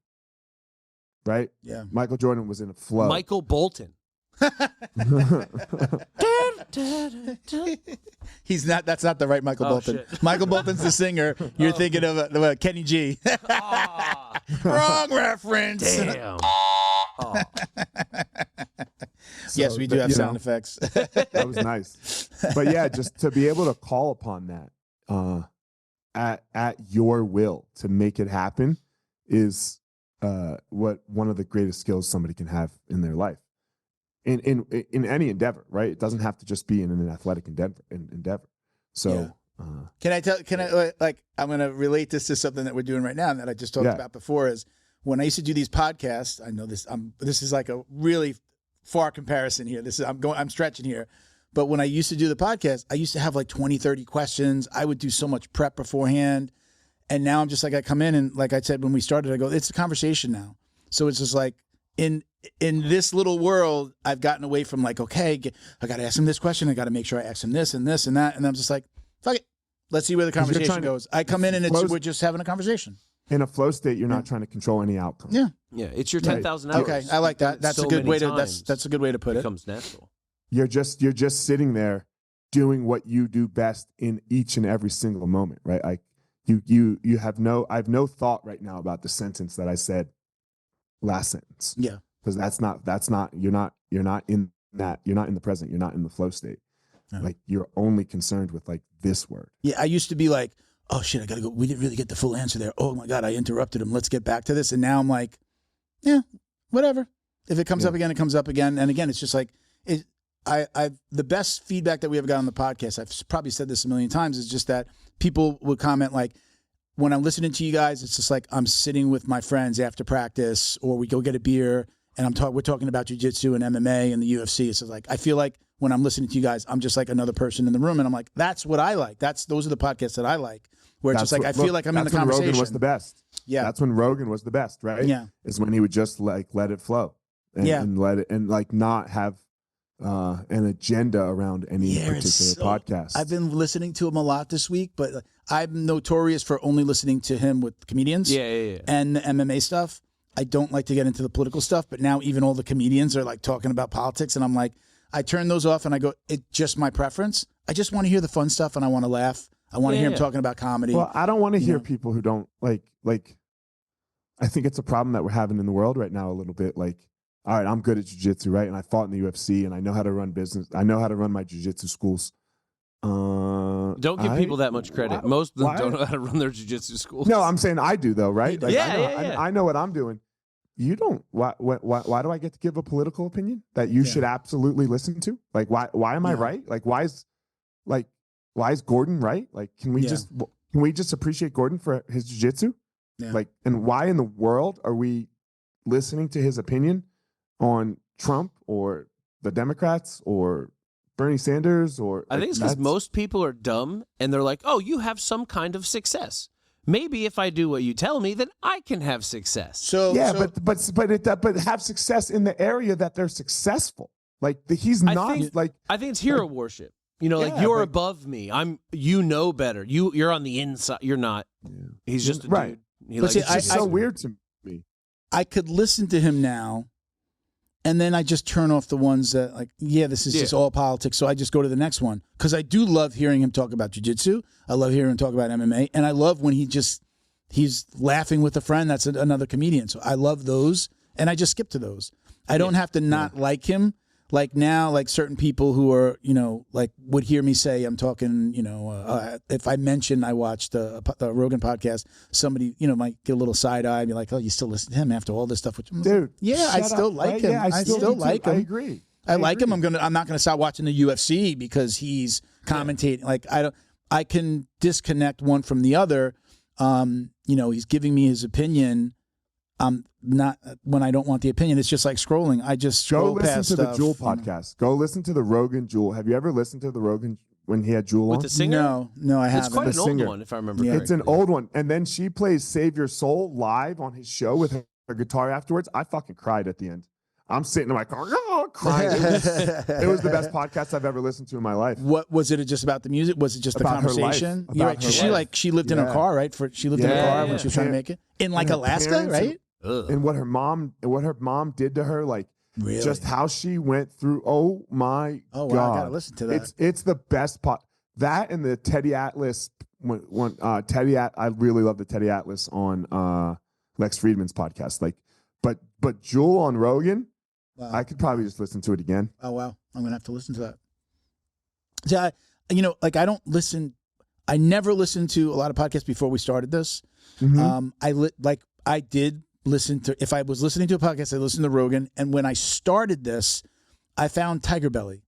right? Yeah. Michael Jordan was in a flow. Michael Bolton. He's not. That's not the right Michael Bolton. Shit. Michael Bolton's the singer. You're thinking of Kenny G. Wrong reference. Damn. Yes, we do have sound effects. That was nice. But yeah, just to be able to call upon that at your will to make it happen is what one of the greatest skills somebody can have in their life. In any endeavor, right? It doesn't have to just be in an athletic endeavor. So, can I I'm going to relate this to something that we're doing right now and that I just talked about before. Is when I used to do these podcasts. I know this. This is like a really far comparison here. I'm stretching here, but when I used to do the podcast, I used to have like 20, 30 questions. I would do so much prep beforehand, and now I'm just like, I come in and, like I said when we started, I go, it's a conversation now. So it's just like, in this little world, I've gotten away from like, okay, I got to ask him this question. I got to make sure I ask him this and this and that. And I'm just like, fuck it. Let's see where the conversation goes. I come in and we're just having a conversation. In a flow state, you're not trying to control any outcome. Yeah. Yeah. It's your 10,000 hours. Okay. I like that. That's a good way to, that's a good way to put it. It becomes natural. You're just sitting there doing what you do best in each and every single moment, right? Like I have no thought right now about the sentence that I said last sentence. Yeah. Because you're not in the present. You're not in the flow state. No. Like, you're only concerned with like this word. Yeah. I used to be like, oh shit, I got to go. We didn't really get the full answer there. Oh my God, I interrupted him. Let's get back to this. And now I'm like, yeah, whatever. If it comes up again, it comes up again. And again, it's just like the best feedback that we ever got on the podcast, I've probably said this a million times, is just that people would comment like, when I'm listening to you guys, it's just like I'm sitting with my friends after practice, or we go get a beer and we're talking about jiu-jitsu and MMA and the UFC. It's just like, I feel like when I'm listening to you guys, I'm just like another person in the room. And I'm like, that's what I like. Those are the podcasts that I like, where it's just like, I feel like I'm in the conversation. Rogan was the best. Yeah. That's when Rogan was the best, right? Yeah. Is when he would just like let it flow and let it, and like not have an agenda around any particular podcast. I've been listening to him a lot this week, but I'm notorious for only listening to him with comedians and the MMA stuff. I don't like to get into the political stuff, but now even all the comedians are like talking about politics, and I'm like, I turn those off and I go, it's just my preference. I just want to hear the fun stuff and I want to laugh. I want to hear him talking about comedy. Well, I don't want to hear people who don't like, I think it's a problem that we're having in the world right now a little bit. Like, all right, I'm good at jiu-jitsu, right? And I fought in the UFC and I know how to run business. I know how to run my jiu-jitsu schools. Don't give people that much credit. Most of them don't know how to run their jiu-jitsu schools. No, I'm saying I do though, right? Like, I know what I'm doing. You don't. Why do I get to give a political opinion that you should absolutely listen to? Like, why am I right? Like, why is Gordon right? Like, can we just appreciate Gordon for his jiu-jitsu? Yeah. Like, and why in the world are we listening to his opinion on Trump or the Democrats or Bernie Sanders? Or I think it's because most people are dumb and they're like, oh, you have some kind of success. Maybe if I do what you tell me, then I can have success. But have success in the area that they're succcesul. Like he's not. I think it's hero worship. You know, like you're above me. You know better. You're on the inside. You're not. Yeah. He's just a dude. It's so weird to me. I could listen to him now, and then I just turn off the ones that like, this is just all politics. So I just go to the next one, because I do love hearing him talk about jiu-jitsu. I love hearing him talk about MMA, and I love when he's laughing with a friend that's another comedian. So I love those, and I just skip to those. I don't have to not like him. Like now, like certain people who are, like would hear me say I'm talking, if I mention I watched the Rogan podcast, somebody, might get a little side eye and be like, oh, you still listen to him after all this stuff? Which, dude, I still like him. I still like him. I agree. I like him. I'm not gonna stop watching the UFC because he's commentating. Like I can disconnect one from the other. He's giving me his opinion. Not when I don't want the opinion. It's just like scrolling. I just scroll past stuff. Go listen to the Jewel podcast. Go listen to the Rogan Jewel. Have you ever listened to the Rogan when he had Jewel on? With the singer? No, I haven't. It's quite an old one, if I remember correctly. It's an old one. And then she plays Save Your Soul live on his show with her guitar afterwards. I fucking cried at the end. I'm sitting in my car, crying. It was the best podcast I've ever listened to in my life. What was it? Just about the music? Was it just the conversation? You're right. She lived in her car, right? She lived in her car when she was trying to make it in like Alaska, right? And what her mom did to her, like just how she went through. Oh my God! Wow, I gotta listen to that. It's the best pot. That and the Teddy Atlas. I really love the Teddy Atlas on Lex Friedman's podcast. Like, but Jewel on Rogan. Wow. I could probably just listen to it again. Oh wow, I'm gonna have to listen to that. Yeah, like I don't listen. I never listened to a lot of podcasts before we started this. Mm-hmm. I did listen to, if I was listening to a podcast, I listened to Rogan. And when I started this, I found Tiger Belly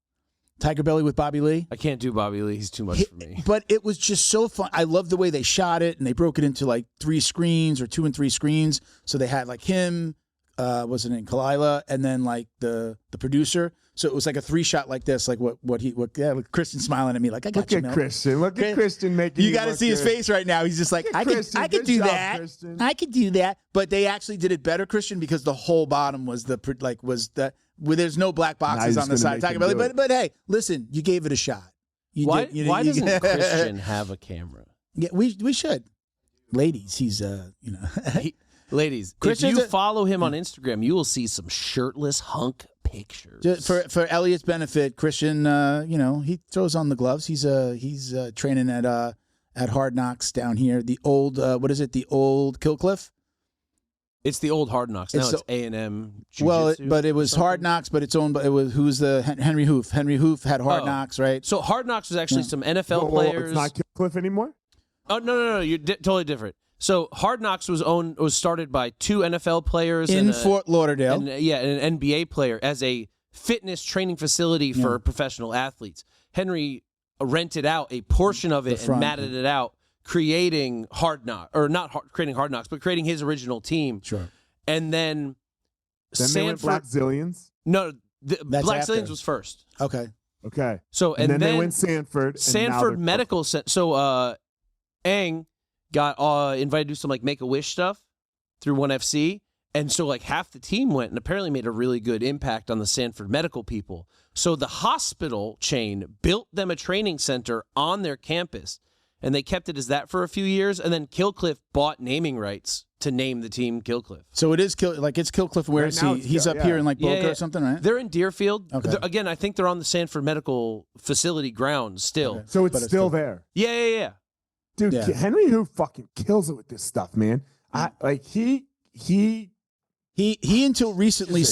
with Bobby Lee. I can't do Bobby Lee. He's too much for me. But it was just so fun. I love the way they shot it, and they broke it into like 3 screens or 2 and 3 screens. So they had like him, wasn't it, Kalila, and then like the producer. So it was like a 3-shot like this, like what with Christian smiling at me like, I got you, man. Look at Christian making you got to see his face right now. He's just like, I could do that. Christian. I could do that. But they actually did it better, Christian, because the whole bottom was where there's no black boxes on the side of Tiger Belly. But hey, listen, you gave it a shot. Why doesn't Christian have a camera? Yeah, we should. Ladies, he's ladies, if you follow him on Instagram, you will see some shirtless hunk pictures. Just for Eliot's benefit, Christian, he throws on the gloves. He's training at Hard Knocks down here. The old the old Killcliff? It's the old Hard Knocks. Now it's A&M Jiu-Jitsu. Well, but it was Hard Knocks, but it's owned by who's the Henry Hoof. Henry Hoof had Hard Knocks, right? So Hard Knocks was actually some NFL players. It's not Killcliff anymore? Oh, no, you're totally different. So Hard Knocks was started by 2 NFL players in Fort Lauderdale. And an NBA player as a fitness training facility for professional athletes. Henry rented out a portion of it and matted it out, creating Hard Knocks, or creating Hard Knocks, but creating his original team. Sure. And then Sanford, they went Black Zillions. No, Black after. Zillions was first. Okay. So and then they went Sanford. Sanford Medical Center. So Aang got invited to do some like Make-A-Wish stuff through 1FC. And so like half the team went and apparently made a really good impact on the Sanford medical people. So the hospital chain built them a training center on their campus, and they kept it as that for a few years. And then Killcliff bought naming rights to name the team Killcliff. So it's Killcliff. Where is he? He's up here in like Boca or something, right? They're in Deerfield. Okay. Again, I think they're on the Sanford Medical Facility grounds still. Okay. So it's still there. Yeah. Dude, Henry Hu fucking kills it with this stuff, man. He until recently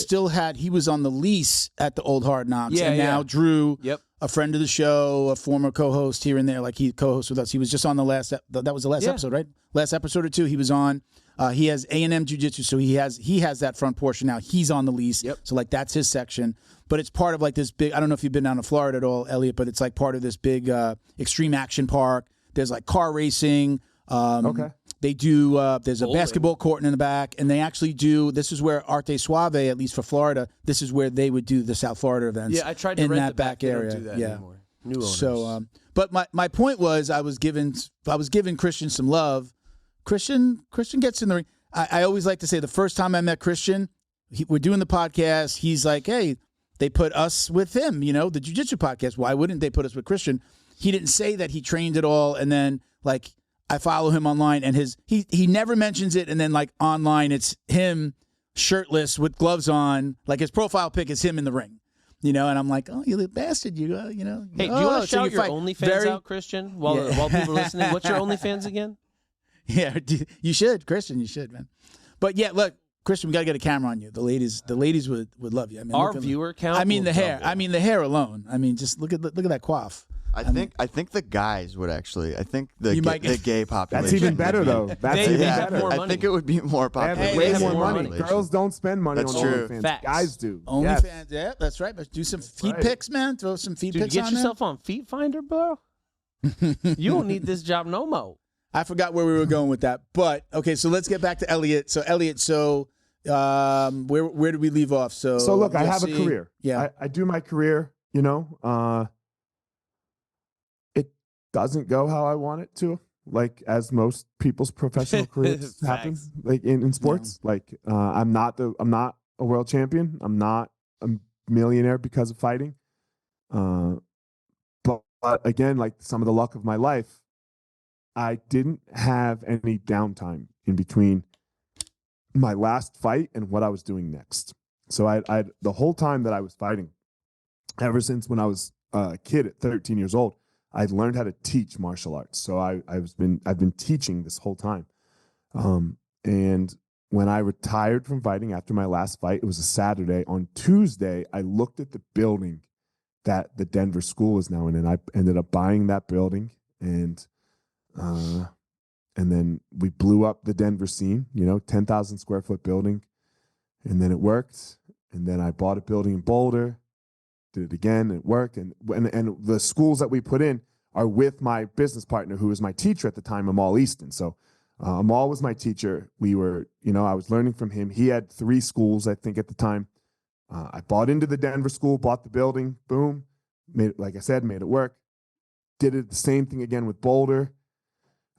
he was on the lease at the old Hard Knocks, and now Drew, a friend of the show, a former co-host here and there, like he co-hosts with us. He was just on the last. That was the last episode, right? Last episode or two, he was on. He has A&M Jiu Jitsu, so he has that front portion now. He's on the lease, so like that's his section. But it's part of like this big. I don't know if you've been down to Florida at all, Eliot, but it's like part of this big extreme action park. There's like car racing. They do, there's a basketball court in the back, and they actually do, this is where Arte Suave, at least for Florida, this is where they would do the South Florida events. Yeah, I tried to in rent that the back area. They don't do that anymore. New owners. So, but my point was I was giving Christian some love. Christian gets in the ring. I always like to say the first time I met Christian, we're doing the podcast, he's like, hey, they put us with him, the Jiu Jitsu podcast. Why wouldn't they put us with Christian? He didn't say that he trained at all, and then like, I follow him online, and he never mentions it, and then like online it's him shirtless with gloves on, like his profile pic is him in the ring, and I'm like, oh, you little bastard, Hey, do you want to shout your OnlyFans out, Christian, while people are listening? What's your OnlyFans again? Yeah, you should, Christian, you should, man. But yeah, look, Christian, we got to get a camera on you. The ladies would love you. I mean, our viewer count. I mean, the hair. I mean, the hair alone. I mean, just look at that coif. I think the guys would actually. I think the gay population. That's even better, though. That's even better. I think it would be more popular. They have way more money. Girls don't spend money on OnlyFans. Facts. Guys do. OnlyFans, yeah, that's right. But do some feet pics, man. Throw some feet pics on there. Get yourself on Feet Finder, bro. You don't need this job no more. I forgot where we were going with that. But, okay, so let's get back to Eliot. So, Eliot, where did we leave off? So look, I have a career. Yeah. I do my career, it doesn't go how I want it to, like as most people's professional careers happen, like in sports. Yeah. Like I'm not a world champion. I'm not a millionaire because of fighting. But again, like some of the luck of my life, I didn't have any downtime in between my last fight and what I was doing next. So I the whole time that I was fighting, ever since when I was a kid at 13 years old, I'd learned how to teach martial arts. So I've been teaching this whole time. And when I retired from fighting after my last fight, it was a Saturday. On Tuesday, I looked at the building that the Denver school is now in, and I ended up buying that building, and then we blew up the Denver scene, 10,000 square foot building. And then it worked. And then I bought a building in Boulder, did it again, it worked. And the schools that we put in are with my business partner, who was my teacher at the time, Amal Easton. So Amal was my teacher. We were, I was learning from him. He had 3 schools, I think, at the time. I bought into the Denver school, bought the building, boom, made it, like I said, made it work. Did it the same thing again with Boulder.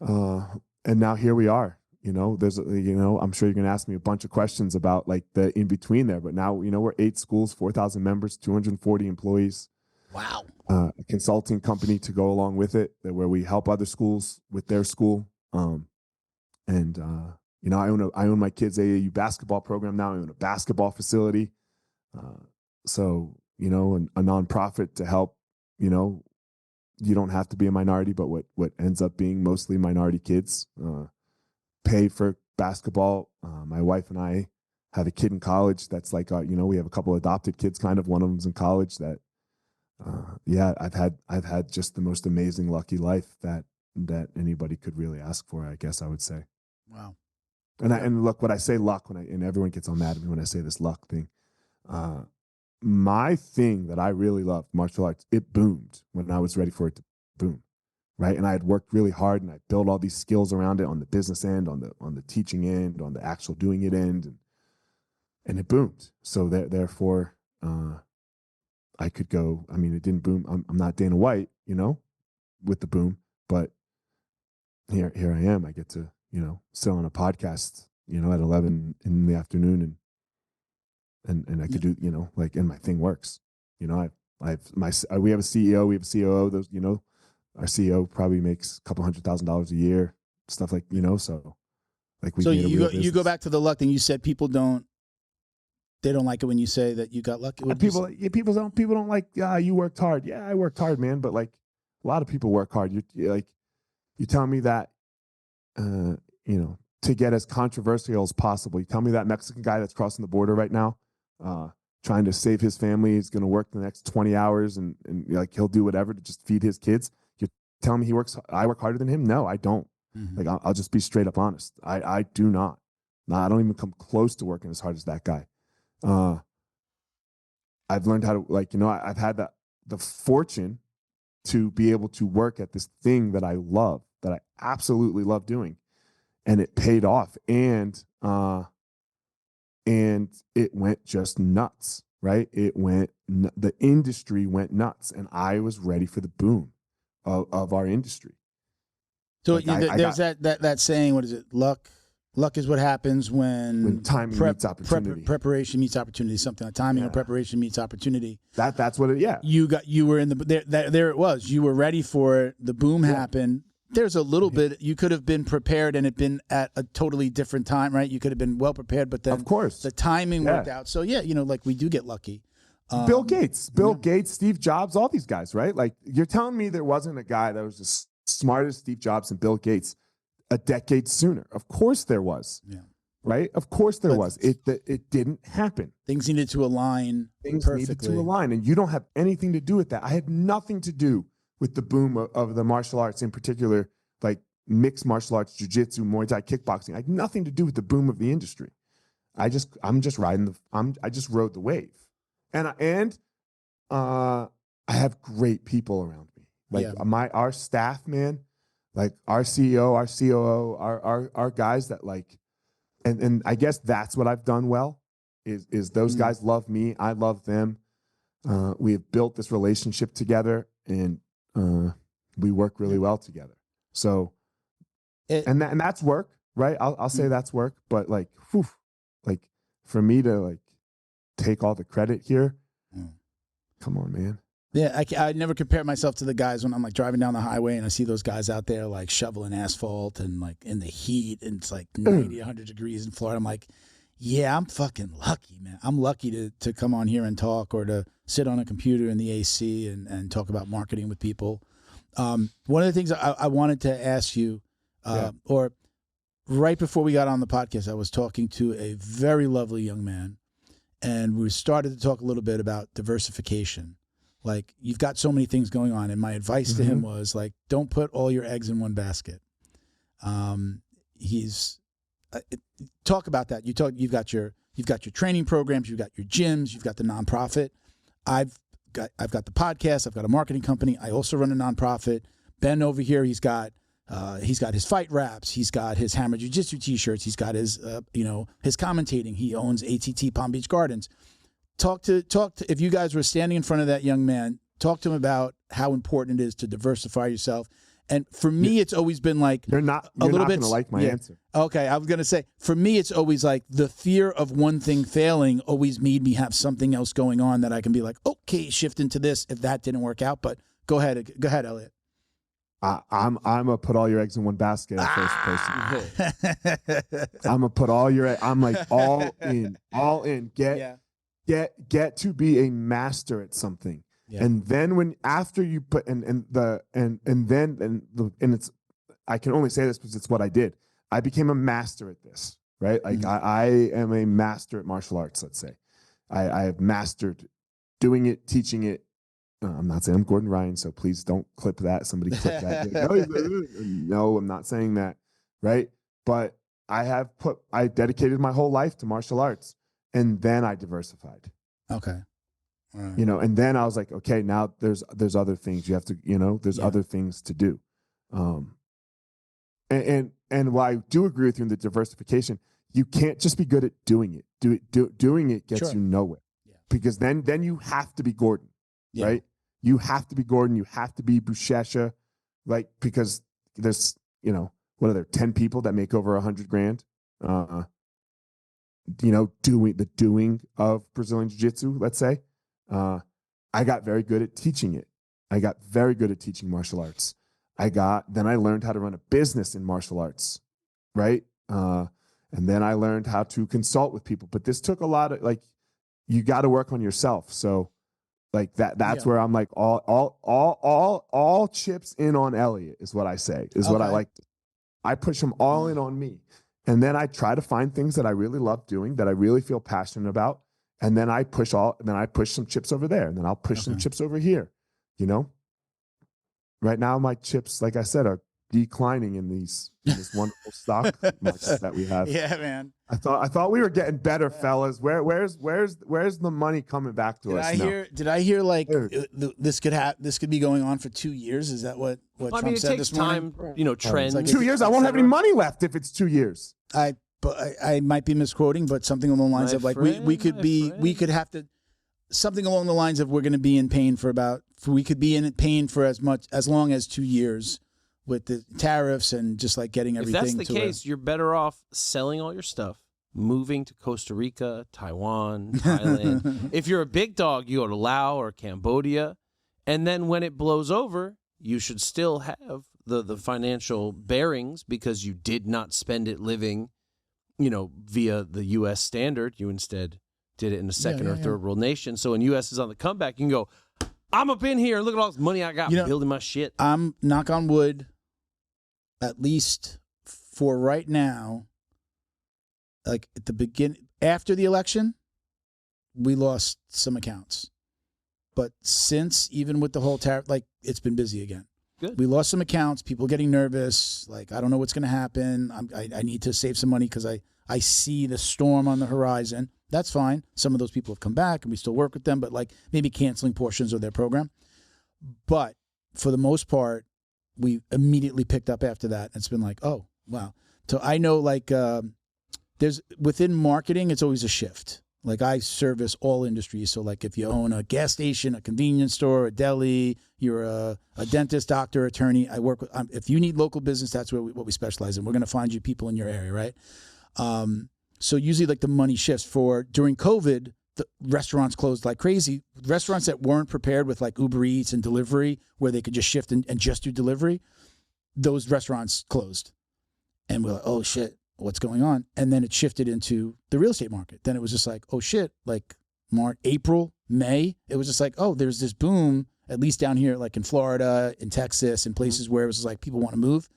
And now here we are, there's, I'm sure you're going to ask me a bunch of questions about like the in between there, but now, we're 8 schools, 4,000 members, 240 employees. Wow. A consulting company to go along with it, where we help other schools with their school. I own my kids' AAU basketball program now. I own a basketball facility. So, a nonprofit to help, you don't have to be a minority, but what ends up being mostly minority kids pay for basketball. My wife and I have a kid in college that's like, we have a couple adopted kids, kind of. One of them's in college. That, I've had just the most amazing, lucky life that anybody could really ask for, I guess I would say. Wow. And look, when I say luck, and everyone gets all mad at me when I say this luck thing, my thing that I really loved, martial arts, it boomed when I was ready for it to boom, right? And I had worked really hard, and I built all these skills around it on the business end, on the teaching end, on the actual doing it end, and it boomed. So therefore, I could go. I mean, it didn't boom. I'm not Dana White, with the boom, but here I am. I get to sit on a podcast, at 11 in the afternoon, and I could do, and my thing works. We have a CEO, we have a COO. Those, our CEO probably makes a couple $100,000 a year, stuff like, so like we. So you go back to the luck thing. You said people don't like it when you say that you got lucky. People don't like, you worked hard. Yeah, I worked hard, man. But like a lot of people work hard. You tell me that, to get as controversial as possible. You tell me that Mexican guy that's crossing the border right now, trying to save his family, is going to work the next 20 hours and like he'll do whatever to just feed his kids. You're telling me I work harder than him? No, I don't. Mm-hmm. Like I'll just be straight up honest. I do not. No, I don't even come close to working as hard as that guy. I've learned how to I've had the fortune to be able to work at this thing that I love, that I absolutely love doing. And it paid off. And it went just nuts, right? The industry went nuts, and I was ready for the boom of our industry. So there's that saying, what is it? Luck is what happens when timing meets opportunity. Preparation meets opportunity. Something like timing or preparation meets opportunity. That's what it. Yeah. You were in there. It was. You were ready for it. The boom happened. There's a little bit. You could have been prepared and it been at a totally different time, right? You could have been well prepared, but then of course the timing worked out. So like we do get lucky. Bill Gates, Steve Jobs, all these guys, right? Like you're telling me there wasn't a guy that was as smart as Steve Jobs and Bill Gates a decade sooner. Of course there was. Yeah. Right? Of course there was. It didn't happen. Things needed to align perfectly. Needed to align, and you don't have anything to do with that. I had nothing to do with the boom of the martial arts, in particular, like mixed martial arts, jiu-jitsu, Muay Thai, kickboxing. I had nothing to do with the boom of the industry. I just rode the wave. And I have great people around me. Like our staff, man, like our CEO, our COO, our guys that like, and I guess that's what I've done well is those guys love me. I love them. We have built this relationship together, and we work really well together. So, and that's work, right? I'll say that's work, but like for me to like take all the credit here, come on, man. Yeah, I never compare myself to the guys when I'm like driving down the highway and I see those guys out there like shoveling asphalt and like in the heat and it's like 90, 100 degrees in Florida. I'm like, yeah, I'm fucking lucky, man. I'm lucky to come on here and talk or to sit on a computer in the AC and talk about marketing with people. One of the things I wanted to ask you, or right before we got on the podcast, I was talking to a very lovely young man, and we started to talk a little bit about diversification. Like, you've got so many things going on, and my advice to him was like, don't put all your eggs in one basket. Talk about that. You've got your training programs, you've got your gyms, you've got the nonprofit. I've got the podcast. I've got a marketing company. I also run a nonprofit. Ben over here, he's got his fight wraps. He's got his Hammer Jiu Jitsu t-shirts. He's got his his commentating. He owns ATT Palm Beach Gardens. Talk to if you guys were standing in front of that young man, talk to him about how important it is to diversify yourself. And for me, it's always been like you're not going to like my answer. Okay, I was going to say, for me, it's always like the fear of one thing failing always made me have something else going on that I can be like, okay, shift into this if that didn't work out. But go ahead, Eliot. I'm gonna put all your eggs in one basket at first person. I'm gonna put all your. I'm like all in. Get to be a master at something. Yeah. And then after you put and it's, I can only say this because it's what I did. I became a master at this, right? Like I am a master at martial arts. Let's say I have mastered doing it, teaching it. I'm not saying I'm Gordon Ryan, so please don't clip that. Somebody clip that. No, I'm not saying that, right? But I dedicated my whole life to martial arts, and then I diversified. Okay. Right. You know, and then I was like, okay, now there's other things you have to, you know, there's other things to do. And while I do agree with you in the diversification, you can't just be good at doing it. Doing it gets you nowhere. Yeah. Because then you have to be Gordon, right? You have to be Gordon. You have to be Buchecha, like, because there's, you know, what are there, 10 people that make over $100,000? You know, doing of Brazilian Jiu-Jitsu, let's say. I got very good at teaching it. I got very good at teaching martial arts. Then I learned how to run a business in martial arts, right? And then I learned how to consult with people. But this took a lot of, like, you got to work on yourself. So, like, that's where I'm like, all chips in on Eliot is what I say, is what I like. I push them all in on me. And then I try to find things that I really love doing, that I really feel passionate about. And then I push some chips over there, and then I'll push some chips over here, you know? Right now, my chips, like I said, are declining in this wonderful stock market that we have. Yeah, man. I thought we were getting better, fellas. Where's the money coming back to us now? Did I hear like this could be going on for 2 years? Is that what Trump said this morning? Time, you know, trends. Like 2 years, I won't have any money left if it's 2 years. I might be misquoting, but something along the lines of like we could have to something along the lines of we're going to be in pain for as long as 2 years with the tariffs and just like getting everything. If that's the case, you're better off selling all your stuff, moving to Costa Rica, Taiwan, Thailand. If you're a big dog, you go to Laos or Cambodia, and then when it blows over, you should still have the financial bearings because you did not spend it living, you know, via the U.S. standard. You instead did it in a second or third world nation. So when U.S. is on the comeback, you can go, I'm up in here. Look at all this money I got building my shit. I'm, knock on wood, at least for right now, like at the beginning, after the election, we lost some accounts. But since, even with the whole tariff, like, it's been busy again. Good. We lost some accounts, people getting nervous, like, I don't know what's going to happen. I need to save some money because I see the storm on the horizon. That's fine. Some of those people have come back and we still work with them, but like maybe canceling portions of their program. But for the most part, we immediately picked up after that. It's been like, oh, wow. So I know like there's within marketing, it's always a shift. Like I service all industries. So like if you own a gas station, a convenience store, a deli, you're a dentist, doctor, attorney, I work with, if you need local business, that's what we specialize in. We're going to find you people in your area, right? So usually like the money shifts during COVID, the restaurants closed like crazy. Restaurants that weren't prepared with like Uber Eats and delivery where they could just shift and just do delivery, those restaurants closed. And we're like, oh shit, what's going on? And then it shifted into the real estate market. Then it was just like, oh shit, like March, April, May, it was just like, oh, there's this boom, at least down here, like in Florida, in Texas, and places where it was just like people want to move.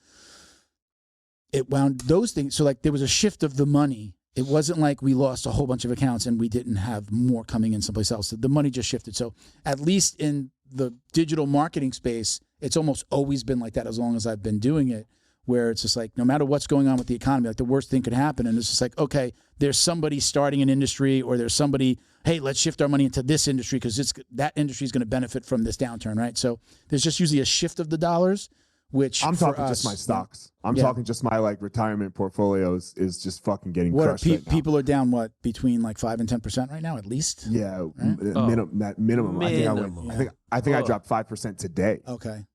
It wound those things. So like there was a shift of the money. It wasn't like we lost a whole bunch of accounts and we didn't have more coming in someplace else. The money just shifted. So at least in the digital marketing space, it's almost always been like that as long as I've been doing it, where it's just like no matter what's going on with the economy, like the worst thing could happen. And it's just like, okay, there's somebody starting an industry or there's somebody, hey, let's shift our money into this industry because that industry is going to benefit from this downturn, right? So there's just usually a shift of the dollars. Which I'm talking just my stocks. I'm talking just my like retirement portfolios is just fucking getting crushed right now. People are down what between like 5 and 10% right now at least. Yeah, right? minimum. I think I dropped 5% today. Okay.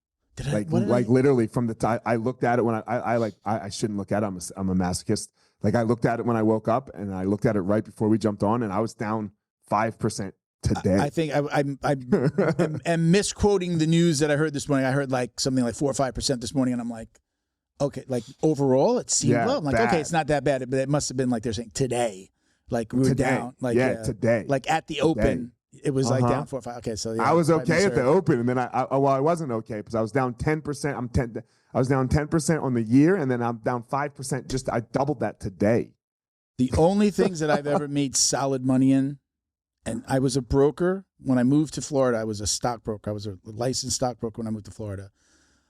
Like literally from the time I looked at it when I shouldn't look at it. I'm a masochist. Like I looked at it when I woke up and I looked at it right before we jumped on and I was down 5%. Today. I think I'm misquoting the news that I heard this morning. I heard like something like 4 or 5% this morning, and I'm like, okay, like overall it seemed low. I'm like, okay, it's not that bad, but it must have been like they're saying today, like we were down, like today, like at the open, it was like down 4 or 5. Okay, so I was okay at the open, and then I wasn't okay because I was down 10%. I was down 10% on the year, and then I'm down 5%. Just I doubled that today. The only things that I've ever made solid money in. And I was a broker. When I moved to Florida, I was a stockbroker. I was a licensed stockbroker when I moved to Florida.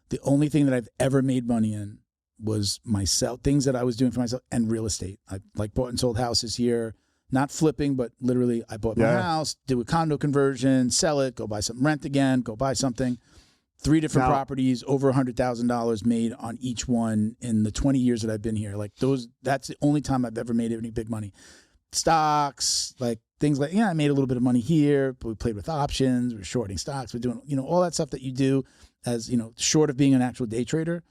The only thing that I've ever made money in was myself, things that I was doing for myself, and real estate. I like bought and sold houses here, not flipping, but literally I bought my house, do a condo conversion, sell it, go buy something, rent again, go buy something. 3 different properties, over $100,000 made on each one in the 20 years that I've been here. Like that's the only time I've ever made any big money. Stocks, like things like, I made a little bit of money here, but we played with options, we're shorting stocks, we're doing, all that stuff that you do as, short of being an actual day trader.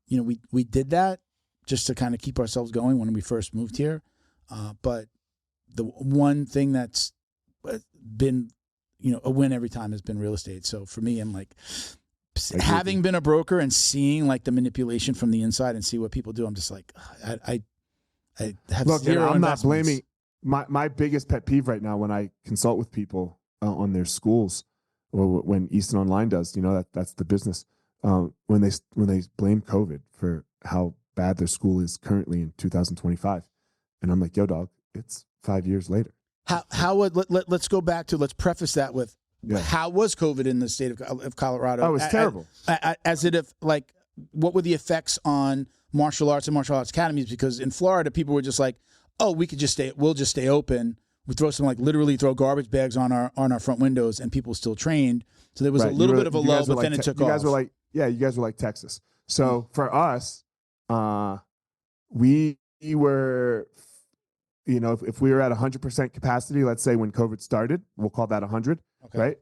We did that just to kind of keep ourselves going when we first moved here. But the one thing that's been, a win every time has been real estate. So for me, I'm like, having been a broker and seeing like the manipulation from the inside and see what people do, I'm just like, I have zero I'm not blaming. My biggest pet peeve right now when I consult with people on their schools, or when Easton Online does, that's the business. When they blame COVID for how bad their school is currently in 2025, and I'm like, yo, dog, it's 5 years later. Let's go back to, let's preface that with how was COVID in the state of Colorado? Oh, it was terrible. What were the effects on martial arts and martial arts academies? Because in Florida, people were just like, oh, we'll just stay open. We literally throw garbage bags on our front windows, and people still trained. So there was a little bit of a lull, but then it took off. You guys were like Texas. So for us, we were, if we were at 100% capacity, let's say when COVID started, we'll call that 100, right?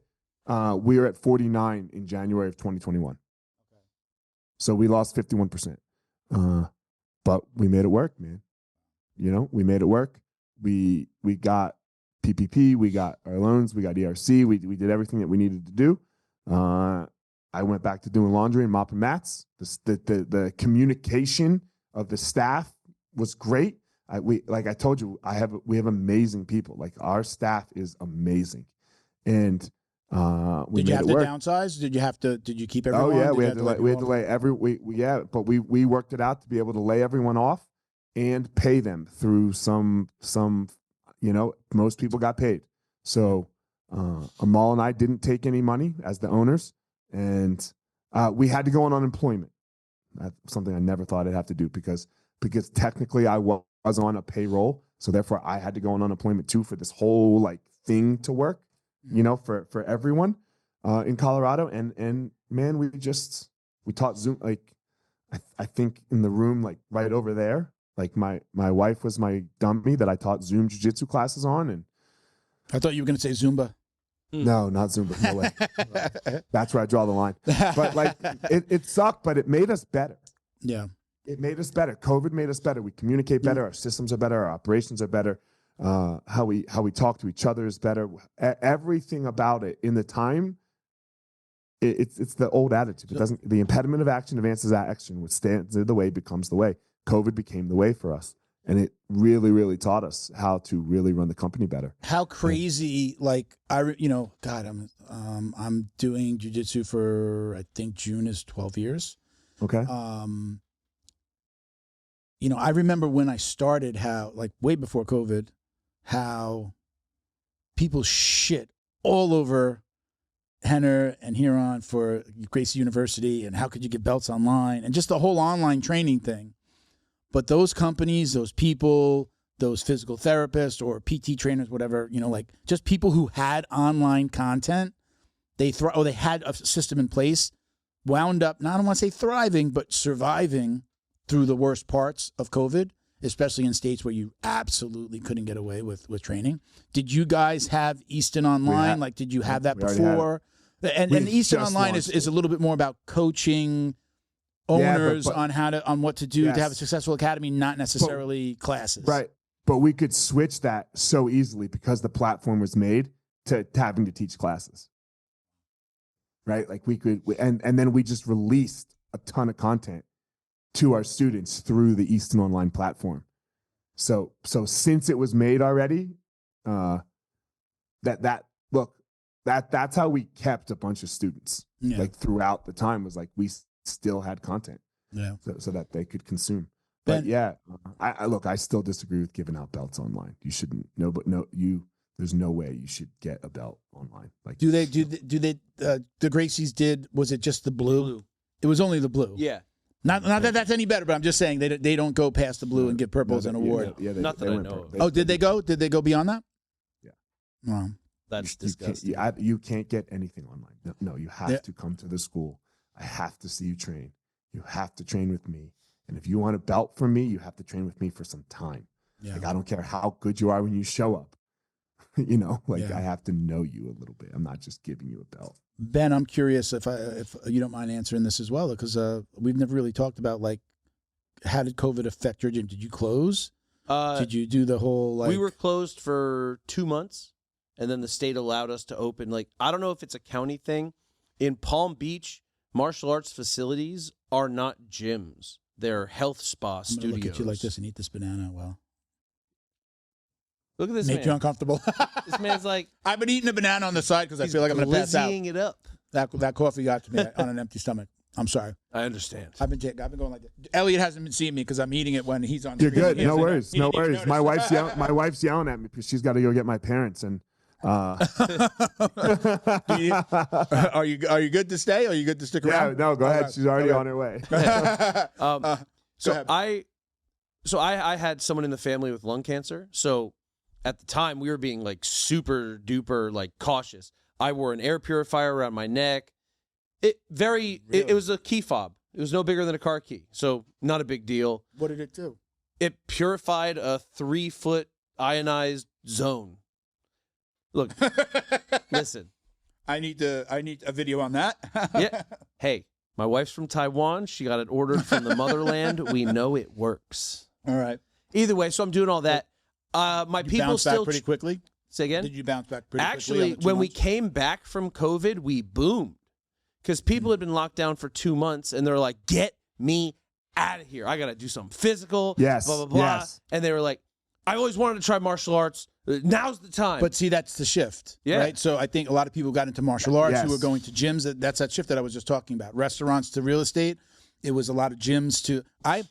We were at 49 in January of 2021. Okay. So we lost 51%. But we made it work, man. We made it work. We got PPP, we got our loans, we got ERC, we did everything that we needed to do. I went back to doing laundry and mopping mats. The communication of the staff was great. Like I told you, we have amazing people. Like our staff is amazing, and did you have to downsize? Did you keep everyone? Oh yeah, we had to lay but we worked it out to be able to lay everyone off and pay them through some. Most people got paid. So Amal and I didn't take any money as the owners, and we had to go on unemployment. That's something I never thought I'd have to do because technically I was on a payroll, so therefore I had to go on unemployment too for this whole thing to work, for everyone in Colorado. And man, we taught Zoom. I think in the room right over there, my wife was my dummy that I taught Zoom Jiu Jitsu classes on, and I thought you were going to say Zumba. No, not Zumba. No way. That's where I draw the line. But it sucked, but it made us better. Yeah. It made us better. COVID made us better. We communicate better. Our systems are better. Our operations are better. How we talk to each other is better. Everything about it in the time. It's the old attitude. It doesn't. The impediment of action advances action. What stands in the way becomes the way. COVID became the way for us, and it really, really taught us how to really run the company better. How crazy! I'm doing jiu-jitsu for, I think June is 12 years. Okay. I remember when I started, how way before COVID, how people shit all over Henner and Huron for Gracie University, and how could you get belts online, and just the whole online training thing. But those companies, those people, those physical therapists or PT trainers, whatever, just people who had online content, they had a system in place, wound up, I don't want to say thriving, but surviving through the worst parts of COVID, especially in states where you absolutely couldn't get away with training. Did you guys have Easton Online? Did you have that before? And Easton Online is a little bit more about coaching owners on what to do to have a successful academy, not necessarily classes. Right. But we could switch that so easily because the platform was made to having to teach classes. Right? We could, and then we just released a ton of content to our students through the Easton Online platform. So since it was made already, that's how we kept a bunch of students throughout the time, was we still had content, so that they could consume. But I still disagree with giving out belts online. You shouldn't. There's no way you should get a belt online. Do they the Gracies did? Was it just the blue? It was only the blue. Yeah. Not that that's any better, but I'm just saying they don't go past the blue and give purples an award. Not that I know. Oh, did they go? Did they go beyond that? Yeah. Wow. That's disgusting. You can't get anything online. No, you have to come to the school. I have to see you train. You have to train with me. And if you want a belt from me, you have to train with me for some time. Yeah. Like, I don't care how good you are when you show up. I have to know you a little bit. I'm not just giving you a belt. Ben, I'm curious if you don't mind answering this as well, because we've never really talked about, like, how did COVID affect your gym? Did you close? Did you do the whole, like... We were closed for 2 months, and then the state allowed us to open. Like, I don't know if it's a county thing. In Palm Beach, martial arts facilities are not gyms. They're health spa studios. Look at you like this and eat this banana. Well, look at this man. Make you uncomfortable. This man's like... I've been eating a banana on the side because I feel like I'm going to pass out. He's it up. That coffee got to me on an empty stomach. I'm sorry. I understand. I've been going like this. Elliot hasn't been seeing me because I'm eating it when he's on. You're good. No worries. No worries. My wife's yelling at me because she's got to go get my parents and... Are you good to stay? Are you good to stick around? Yeah, no, go ahead. She's already on her way. I had someone in the family with lung cancer. So at the time we were being like super duper like cautious. I wore an air purifier around my neck. It was a key fob. It was no bigger than a car key. So not a big deal. What did it do? It purified a 3-foot ionized zone. Look, listen. I need a video on that. Yeah. Hey, my wife's from Taiwan. She got it ordered from the motherland. We know it works. All right. Either way, so I'm doing all that. My people bounced still back pretty quickly. Say again? Did you bounce back pretty quickly? Actually, when we came back from COVID, we boomed because people had been locked down for 2 months, and they're like, "Get me out of here! I got to do something physical." Yes. Blah blah blah. Yes. And they were like, "I always wanted to try martial arts. Now's the time." But see, that's the shift, right? So I think a lot of people got into martial arts who were going to gyms. That's that shift that I was just talking about. Restaurants to real estate. It was a lot of gyms to. I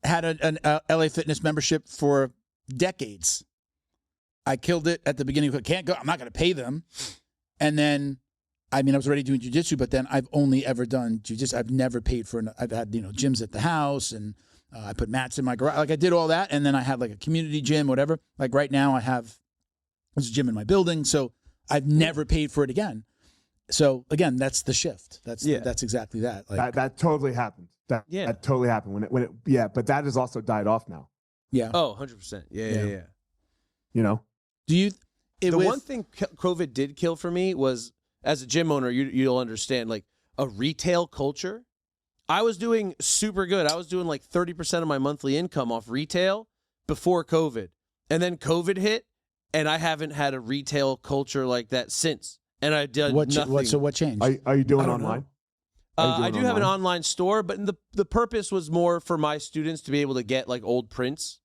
had an LA Fitness membership for decades. I killed it at the beginning. I can't go. I'm not going to pay them. And then, I was already doing jiu-jitsu, but then I've only ever done jiu-jitsu. I've never paid for. I've had gyms at the house and. I put mats in my garage. Like I did all that. And then I had like a community gym, whatever. Like right now there's a gym in my building. So I've never paid for it again. So again, that's the shift. That's exactly that. Like that totally happened. That totally happened when it, but that has also died off now. Yeah. Oh, 100%. Yeah. One thing COVID did kill for me was, as a gym owner, you'll understand, like a retail culture. I was doing super good. I was doing like 30% of my monthly income off retail before COVID. And then COVID hit, and I haven't had a retail culture like that since. And I did nothing. So what changed? Are you doing online? I do have an online store, but the purpose was more for my students to be able to get like old prints.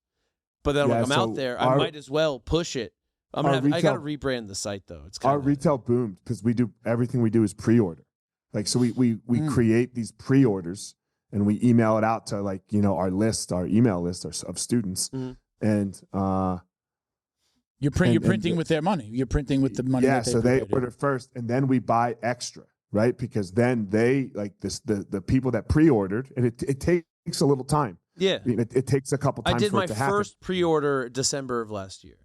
But then when I'm out there, I might as well push it. I got to rebrand the site though. Our retail boomed because everything we do is pre-order. Like, so we create these pre-orders and we email it out to our email list of students. Mm-hmm. And you're printing with their mone. You're printing with the money. Yeah. So they order first and then we buy extra, right? Because then they the people that pre-ordered, and it takes a little time. Yeah. It takes a couple times. I did for my it to happen. first pre-order December of last year.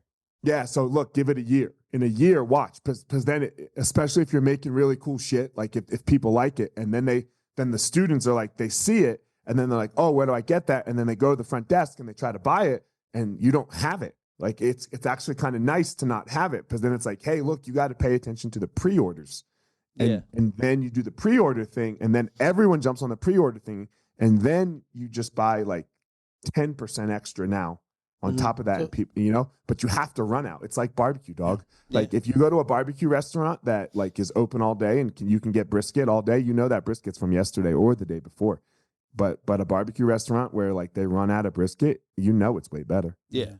Yeah, so look, give it a year. In a year, watch, because then, especially if you're making really cool shit, like if people like it, and then the students are like, they see it, and then they're like, oh, where do I get that? And then they go to the front desk and they try to buy it, and you don't have it. Like it's actually kind of nice to not have it, because then it's like, hey, look, you got to pay attention to the pre-orders, and then you do the pre-order thing, and then everyone jumps on the pre-order thing, and then you just buy like 10% extra now. On top of that, but you have to run out. It's like barbecue, dog. Like if you go to a barbecue restaurant that like is open all day and you can get brisket all day, that brisket's from yesterday or the day before. But a barbecue restaurant where like they run out of brisket, it's way better. Yeah.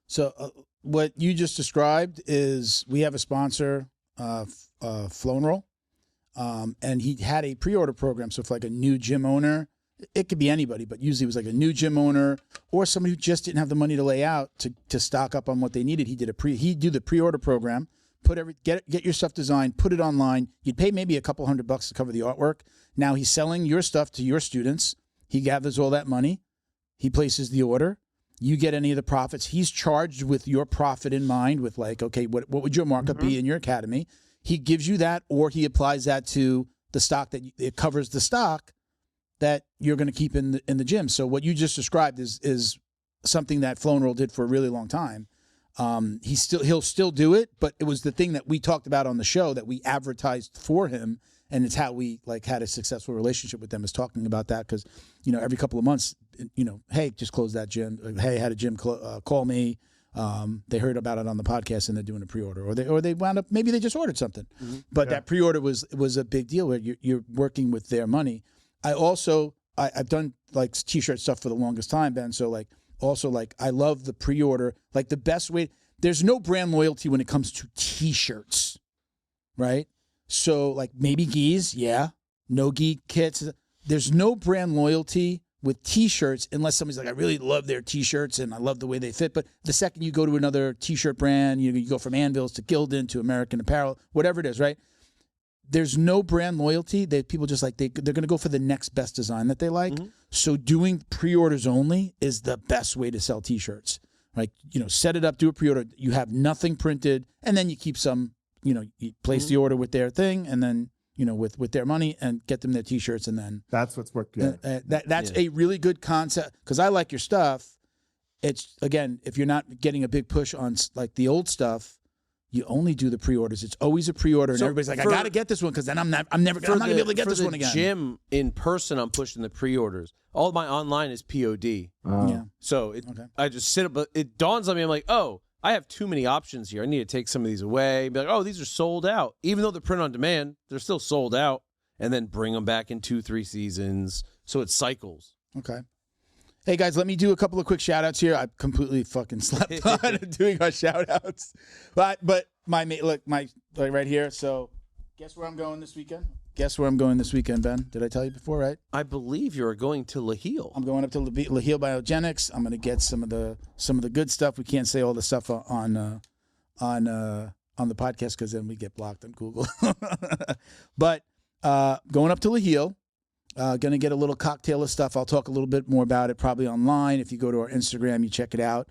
So what you just described is we have a sponsor, Flow and Roll, and he had a pre-order program. So if like a new gym owner. It could be anybody, but usually it was like a new gym owner or somebody who just didn't have the money to lay out to stock up on what they needed. He'd do the pre-order program, get your stuff designed, put it online. You'd pay maybe a couple $100 to cover the artwork. Now he's selling your stuff to your students. He gathers all that money. He places the order. You get any of the profits. He's charged with your profit in mind with like, okay, what would your markup be in your academy? He gives you that, or he applies that to the stock that it covers the stock that you're going to keep in the gym. So what you just described is something that Flow and Roll did for a really long time. He'll still do it, but it was the thing that we talked about on the show that we advertised for him, and it's how we like had a successful relationship with them, is talking about that, because every couple of months, hey, just close that gym. Hey, had a gym call me. They heard about it on the podcast and they're doing a pre-order, or they wound up, maybe they just ordered something, but that pre-order was a big deal where you're working with their money. I've done like t-shirt stuff for the longest time, Ben. So like, also like, I love the pre-order, like the best way. There's no brand loyalty when it comes to t-shirts, right? So like maybe gis, no gi kits. There's no brand loyalty with t-shirts unless somebody's like, I really love their t-shirts and I love the way they fit. But the second you go to another t-shirt brand, you go from Anvils to Gildan to American Apparel, whatever it is, right? There's no brand loyalty. People just like, they're going to go for the next best design that they like. So doing pre-orders only is the best way to sell t-shirts. Like, set it up, do a pre-order. You have nothing printed, and then you keep some, you place the order with their thing, and then, with their money, and get them their t-shirts, and then. That's what's worked. Yeah. That's a really good concept, because I like your stuff. It's, again, if you're not getting a big push on like the old stuff, you only do the pre-orders. It's always a pre-order, and everybody's like, I got to get this one, because then I'm not going to be able to get this one again. For the gym, in person, I'm pushing the pre-orders. All my online is POD. Yeah. So I just sit up, but it dawns on me, I'm like, oh, I have too many options here. I need to take some of these away. Be like, oh, these are sold out. Even though they're print on demand, they're still sold out. And then bring them back in 2-3 seasons. So it cycles. Okay. Hey, guys, let me do a couple of quick shout-outs here. I completely fucking slept on doing our shout-outs. But my right here. So guess where I'm going this weekend? Guess where I'm going this weekend, Ben? Did I tell you before, right? I believe you're going to Laheel. I'm going up to Laheel Biogenics. I'm going to get some of the good stuff. We can't say all the stuff on the podcast, because then we get blocked on Google. But going up to Laheel. Going to get a little cocktail of stuff. I'll talk a little bit more about it probably online. If you go to our Instagram, you check it out.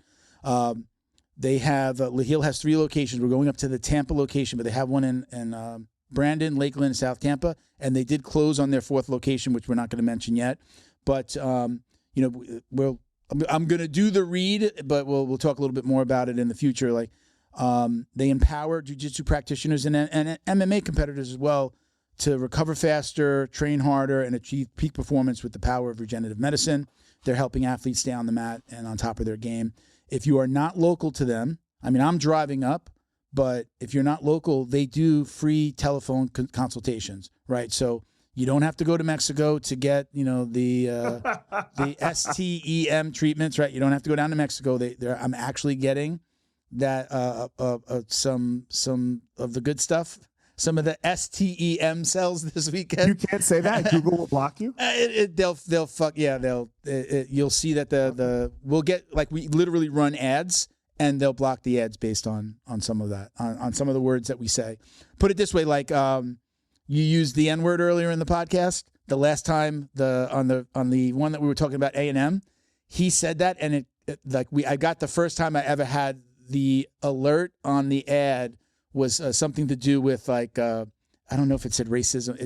They have, Laheel has 3 locations. We're going up to the Tampa location, but they have one in Brandon, Lakeland, and South Tampa. And they did close on their 4th location, which we're not going to mention yet. But, I'm going to do the read, but we'll talk a little bit more about it in the future. Like, they empower jiu-jitsu practitioners and MMA competitors as well to recover faster, train harder, and achieve peak performance with the power of regenerative medicine. They're helping athletes stay on the mat and on top of their game. If you are not local to them, I'm driving up, but if you're not local, they do free telephone consultations, right? So you don't have to go to Mexico to get, the STEM treatments, right? You don't have to go down to Mexico. I'm actually getting that some of the good stuff. Some of the STEM cells this weekend. You can't say that. Google will block you. They'll fuck. Yeah, you'll see that we'll get, like, we literally run ads, and they'll block the ads based on some of that, on some of the words that we say. Put it this way, like, you used the N-word earlier in the podcast. The last time on the one that we were talking about, A&M, he said that, and I got the first time I ever had the alert on the ad was something to do with, like, I don't know if it said racism.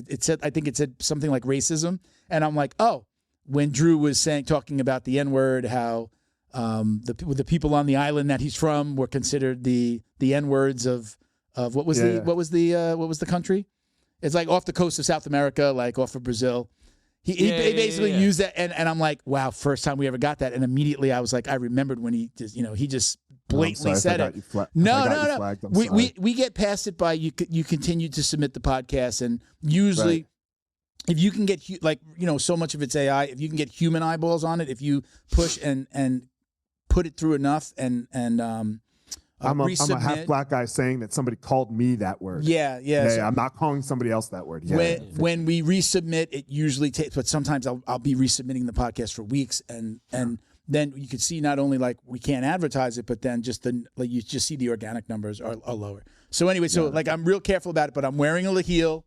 I think it said something like racism. And I'm like, oh, when Drew was talking about the N-word, how the people on the island that he's from were considered the N-words of what was the country? It's like off the coast of South America, like off of Brazil. He basically used that, and I'm like, wow, first time we ever got that. And immediately I was like, I remembered when he just blatantly said it. No. We get past it by you continue to submit the podcast, and usually if you can get so much of it's AI, if you can get human eyeballs on it, if you push and put it through enough and I'm a half black guy saying that somebody called me that word. Yeah. So I'm not calling somebody else that word. Yeah. When we resubmit, it usually takes, but sometimes I'll be resubmitting the podcast for weeks, and then you can see not only like we can't advertise it, but then just you just see the organic numbers are lower. So anyway, like I'm real careful about it, but I'm wearing a Laheel.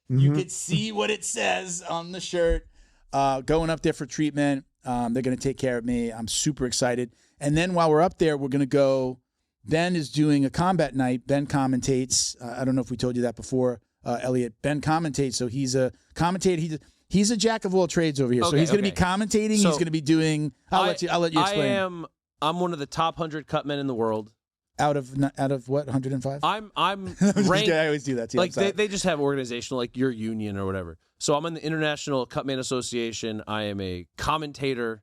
You can see what it says on the shirt. going up there for treatment. They're going to take care of me. I'm super excited. And then while we're up there, we're going to go. Ben is doing a combat night. Ben commentates. I don't know if we told you that before, Eliot. Ben commentates, so he's a commentator. He's a jack of all trades over here. So he's going to be commentating. So he's going to be doing. I'll let you explain. I'm one of the top 100 cut men in the world. Out of what, 105? I'm ranked. I always do that too. Like they just have organizational, like your union or whatever. So I'm in the International Cutman Association. I am a commentator.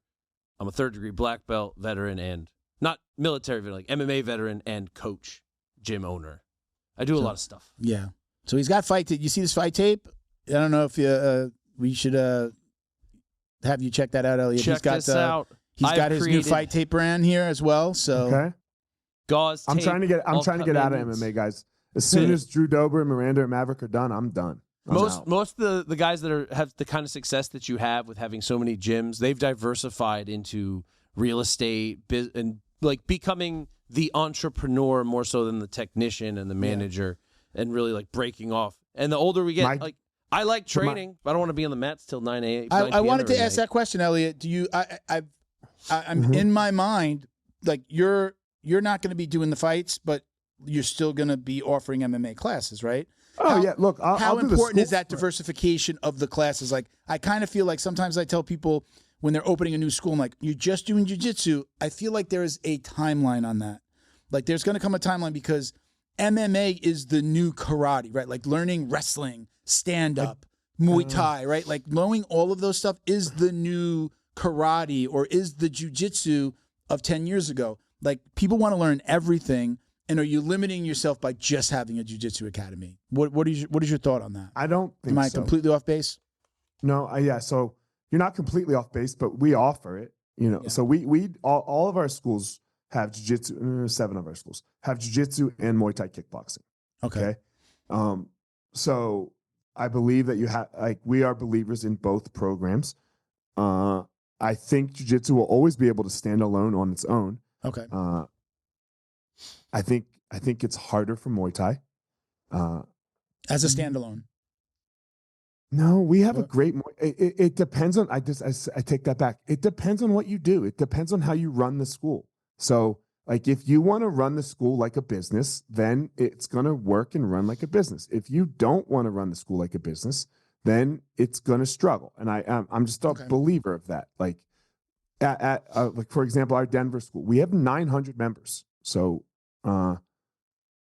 I'm a 3rd degree black belt veteran and not military veteran, like MMA veteran and coach, gym owner. I do a lot of stuff. Yeah. So he's got fight tape. You see this fight tape? I don't know if we should have you check that out, Eliot. Check this out. He's got his new fight tape brand here as well. So okay. Gauze tape, I'm trying to get out of MMA, guys. As soon as Drew Dober, Miranda, and Maverick are done, I'm done. Most of the guys that have the kind of success that you have with having so many gyms, they've diversified into real estate and like becoming the entrepreneur more so than the technician and the manager, and really like breaking off. And the older we get, I like training, but I don't want to be on the mats till 9 a.m. I wanted to ask that question, Eliot. Do you? I'm in my mind, like you're not going to be doing the fights, but you're still going to be offering MMA classes, right? Oh, yeah. Look, how important is that diversification of the classes? Like, I kind of feel like sometimes I tell people when they're opening a new school, I'm like, you're just doing jiu-jitsu. I feel like there is a timeline on that. Like, there's going to come a timeline because MMA is the new karate, right? Like, learning wrestling, stand-up, Muay Thai, right? Like, knowing all of those stuff is the new karate or is the jiu-jitsu of 10 years ago. Like, people want to learn everything. And are you limiting yourself by just having a jiu-jitsu academy? What is your thought on that? I don't think so. Am I completely off base? No, yeah. So you're not completely off base, but we offer it. You know, so we all of our schools have jiu-jitsu. 7 of our schools have jiu-jitsu and Muay Thai kickboxing. Okay. So I believe that we are believers in both programs. I think jiu-jitsu will always be able to stand alone on its own. Okay. I think it's harder for Muay Thai. As a standalone. No, we have a great. It depends on. I take that back. It depends on what you do. It depends on how you run the school. So, like, if you want to run the school like a business, then it's going to work and run like a business. If you don't want to run the school like a business, then it's going to struggle. And I'm just a believer of that. Like, like for example, our Denver school, we have 900 members. So, and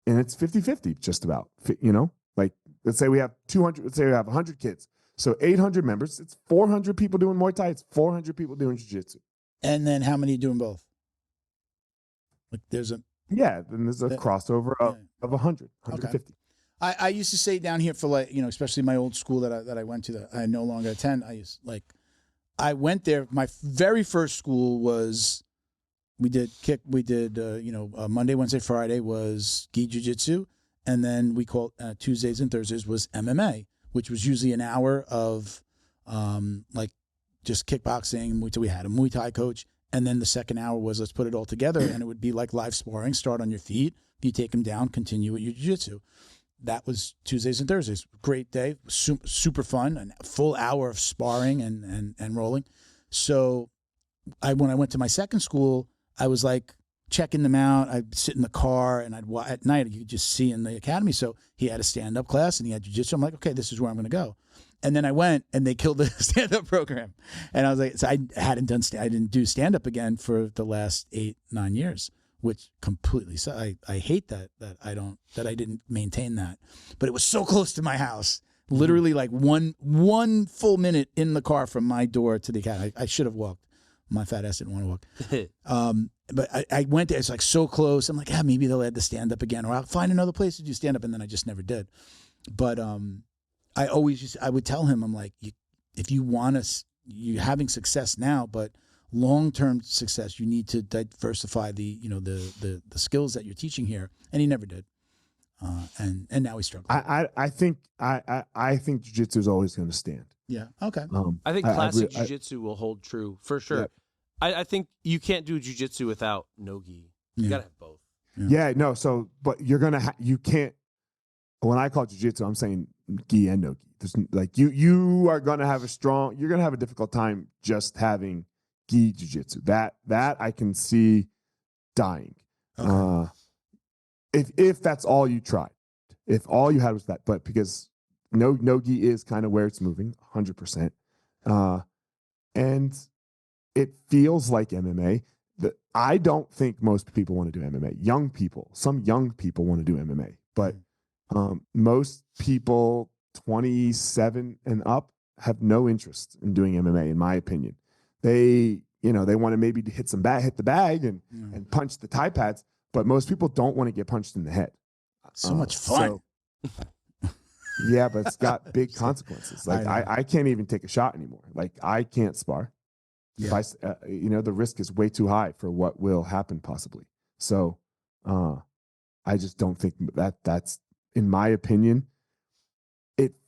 it's 50-50 just about, you know, like let's say we have 200, let's say we have 100 kids. So 800 members, it's 400 people doing Muay Thai. It's 400 people doing Jiu-Jitsu. And then how many doing both? Like then there's a crossover of 100, 150. Okay. I used to say down here for like, you know, especially my old school that I went to that I no longer attend. I went there. My very first school was, we did Monday, Wednesday, Friday was gi jiu-jitsu. And then we called Tuesdays and Thursdays was MMA, which was usually an hour of like just kickboxing. We had a Muay Thai coach. And then the second hour was let's put it all together. And it would be like live sparring, start on your feet. You take them down, continue with your jiu-jitsu. That was Tuesdays and Thursdays. Great day, super fun, a full hour of sparring and rolling. So when I went to my second school, I was like checking them out. I'd sit in the car and at night you could just see in the academy. So he had a stand-up class and he had jiu-jitsu. I'm like, okay, this is where I'm going to go. And then I went and they killed the stand-up program. And I was like, so I didn't do stand-up again for the last 8-9 years, which completely, so I hate that I didn't maintain that. But it was so close to my house, literally like one full minute in the car from my door to the academy. I should have walked. My fat ass didn't want to walk. But I went there. It's like so close. I'm like, maybe they'll add the stand-up again, or I'll find another place to do stand-up. And then I just never did. But I would tell him, I'm like, if you want you're having success now, but long-term success, you need to diversify the skills that you're teaching here. And he never did. And now he's struggling. I think jiu-jitsu is always going to stand. Yeah. Okay. I think classic jiu-jitsu will hold true for sure. Yeah. I think you can't do jiu-jitsu without no-gi. You got to have both. Yeah. No. So, but you're going to, you can't, when I call jiu-jitsu, I'm saying gi and no-gi. There's like you are gonna have you're gonna have a difficult time just having gi jiu-jitsu. That I can see dying. Okay. If that's all you tried, if all you had was that, but because no gi is kind of where it's moving, 100%, and it feels like MMA. I don't think most people want to do MMA. Some young people want to do MMA, but most people 27 and up have no interest in doing MMA, in my opinion. They want to maybe hit the bag and punch the Thai pads, but most people don't want to get punched in the head. So much fun. Yeah, but it's got big consequences. Like I can't even take a shot anymore. Like I can't spar. Yeah. If the risk is way too high for what will happen possibly. So I just don't think that's, in my opinion,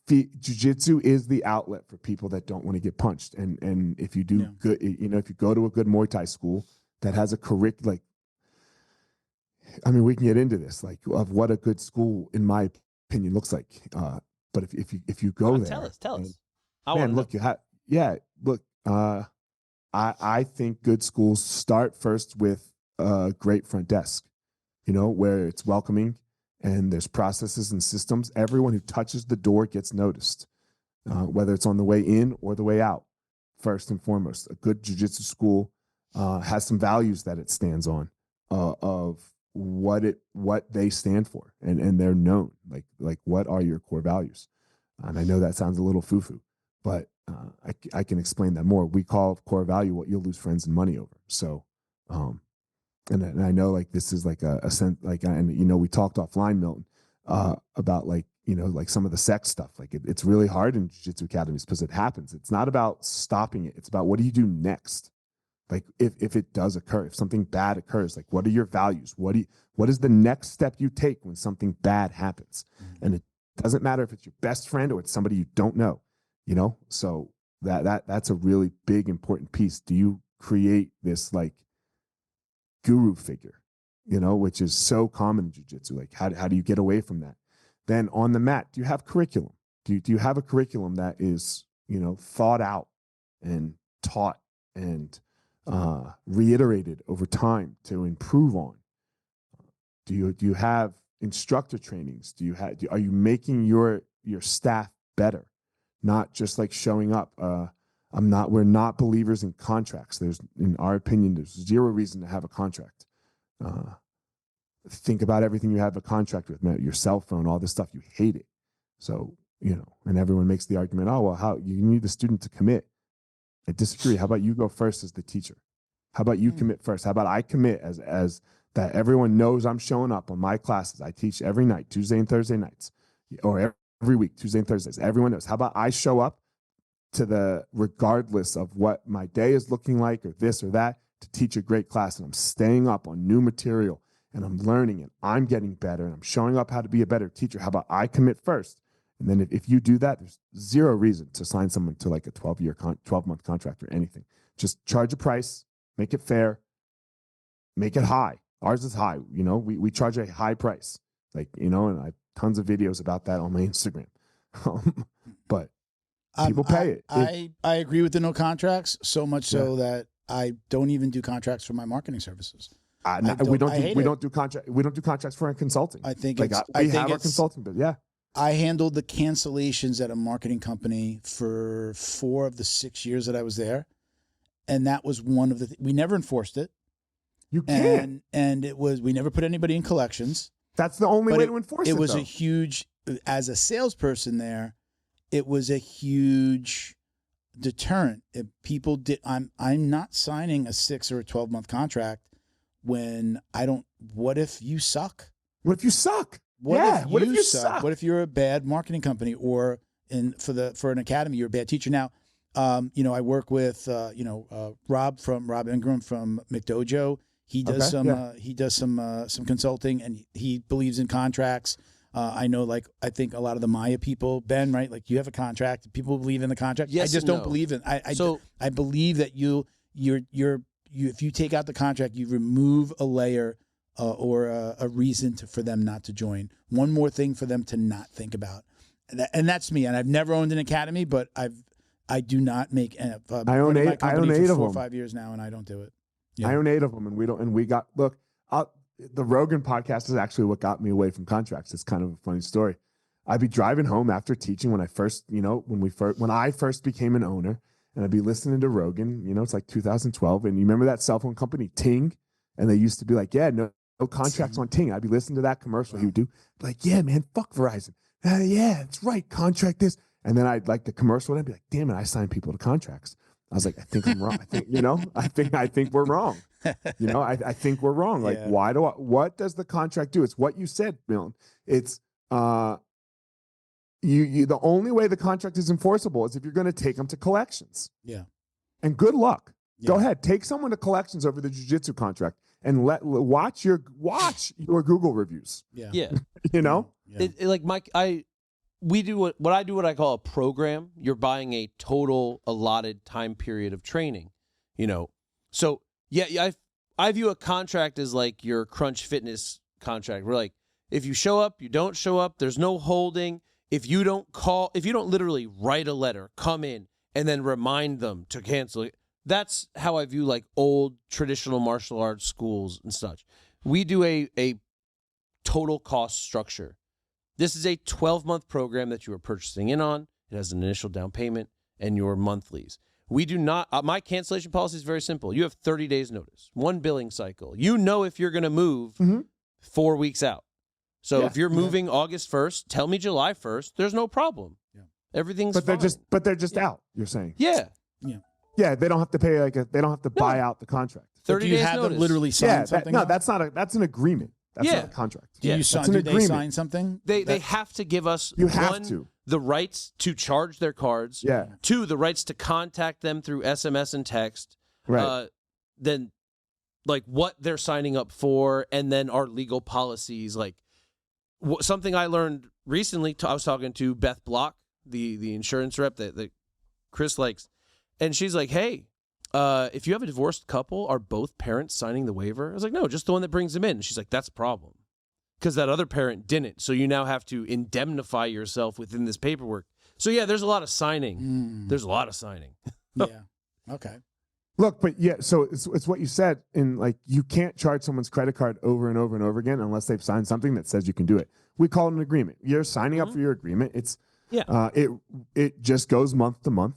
jiu-jitsu is the outlet for people that don't want to get punched. And if you do good, if you go to a good Muay Thai school that has a curriculum, we can get into this, like of what a good school, in my opinion, looks like. But if you go there, tell us. I think good schools start first with a great front desk, where it's welcoming and there's processes and systems. Everyone who touches the door gets noticed, whether it's on the way in or the way out. First and foremost, a good jiu-jitsu school has some values that it stands on, of what they stand for, and they're known. Like what are your core values? And I know that sounds a little foo-foo, but I can explain that more. We call core value what you'll lose friends and money over. So, and I know like this is like a sense, like, and we talked offline, Milton, about like some of the sex stuff. Like it's really hard in jiu-jitsu academies because it happens. It's not about stopping it. It's about what do you do next? Like if it does occur, if something bad occurs, like what are your values? What is the next step you take when something bad happens? Mm-hmm. And it doesn't matter if it's your best friend or it's somebody you don't know. So that's a really big, important piece. Do you create this like guru figure, which is so common in jiu-jitsu? Like how do you get away from that? Then on the mat, do you have curriculum? Do you have a curriculum that is, thought out and taught and reiterated over time to improve on? Do you have instructor trainings? Are you making your staff better? Not just like showing up. We're not believers in contracts. In our opinion, there's zero reason to have a contract. Think about everything you have a contract with, your cell phone, all this stuff. You hate it. So, and everyone makes the argument, how you need the student to commit. I disagree. How about you go first as the teacher? How about you commit first? How about I commit as that everyone knows I'm showing up on my classes. I teach every night, Tuesday and Thursday nights, or every week, Tuesday and Thursdays. Everyone knows. How about I show up regardless of what my day is looking like or this or that, to teach a great class, and I'm staying up on new material and I'm learning and I'm getting better and I'm showing up how to be a better teacher. How about I commit first? And then if you do that, there's zero reason to sign someone to like a 12-month contract or anything. Just charge a price, make it fair, make it high. Ours is high. We charge a high price, and I have tons of videos about that on my Instagram. But people pay it. I agree with the no contracts, so much so that I don't even do contracts for my marketing services. We don't do contracts for our consulting. I think we have our consulting, but yeah. I handled the cancellations at a marketing company for 4 of the 6 years that I was there, and that was one of the. We never enforced it. You can't. And it was, we never put anybody in collections. That's the only way to enforce it. It was a huge, as a salesperson there, it was a huge deterrent. If people did, I'm not signing a 6 or a 12-month contract when I don't. What if you suck? What if you suck? What if you suck? What if you're a bad marketing company, or for an academy, you're a bad teacher? Now, I work with Rob Ingram from McDojo. He does some consulting, and he believes in contracts. I know, I think a lot of the Maya people, Ben, right? Like, you have a contract. People believe in the contract. Yes, I just don't believe in. I believe that if you take out the contract, you remove a layer or a reason for them not to join. One more thing for them to not think about. and that's me. And I've never owned an academy, but I do not make. I own 8 for of 4 them. or 5 years now, and I don't do it. Yeah. I own 8 of them, and we don't. And we got the Rogan podcast is actually what got me away from contracts. It's kind of a funny story. I'd be driving home after teaching when I first became an owner, and I'd be listening to Rogan. It's like 2012, and you remember that cell phone company Ting, and they used to be like, yeah, no contracts on Ting. I'd be listening to that commercial he would do, like, yeah, man, fuck Verizon. Yeah, that's right, contract this. And then I'd like the commercial, and I'd be like, damn it, I signed people to contracts. I was like, I think I'm wrong. I think we're wrong. I think we're wrong. Like, what does the contract do? It's what you said, Milton. It's the only way the contract is enforceable is if you're going to take them to collections. Yeah. And good luck. Yeah. Go ahead, take someone to collections over the jiu-jitsu contract and watch your Google reviews. Yeah. Yeah. Like Mike, we do what I call a program. You're buying a total allotted time period of training, So yeah, I view a contract as like your Crunch Fitness contract. We're like, if you show up, you don't show up, there's no holding. If you don't literally write a letter, come in, and then remind them to cancel it. That's how I view like old traditional martial arts schools and such. We do a total cost structure. This is a 12-month program that you are purchasing in on. It has an initial down payment and your monthlies. We do not, my cancellation policy is very simple. You have 30 days notice, 1 billing cycle. If you're going to move 4 weeks out. So if you're moving August 1st, tell me July 1st. There's no problem. Yeah. Everything's fine. They're just out, you're saying. Yeah. Yeah. Yeah, they don't have to pay they don't have to buy out the contract. 30 days notice. Them literally sign something? That's an agreement. That's not a contract. Do they sign something? They have to give us the rights to charge their cards. Yeah. 2, the rights to contact them through SMS and text. Right. Then like what they're signing up for, and then our legal policies. Like something I learned recently, I was talking to Beth Block, the insurance rep that Chris likes, and she's like, hey, if you have a divorced couple, are both parents signing the waiver? I was like, no, just the one that brings them in. She's like, that's a problem because that other parent didn't. So you now have to indemnify yourself within this paperwork. So yeah, there's a lot of signing. There's a lot of signing. Yeah. Okay. Look, but yeah, so it's what you said in like, you can't charge someone's credit card over and over and over again unless they've signed something that says you can do it. We call it an agreement. You're signing up for your agreement. It's it just goes month to month.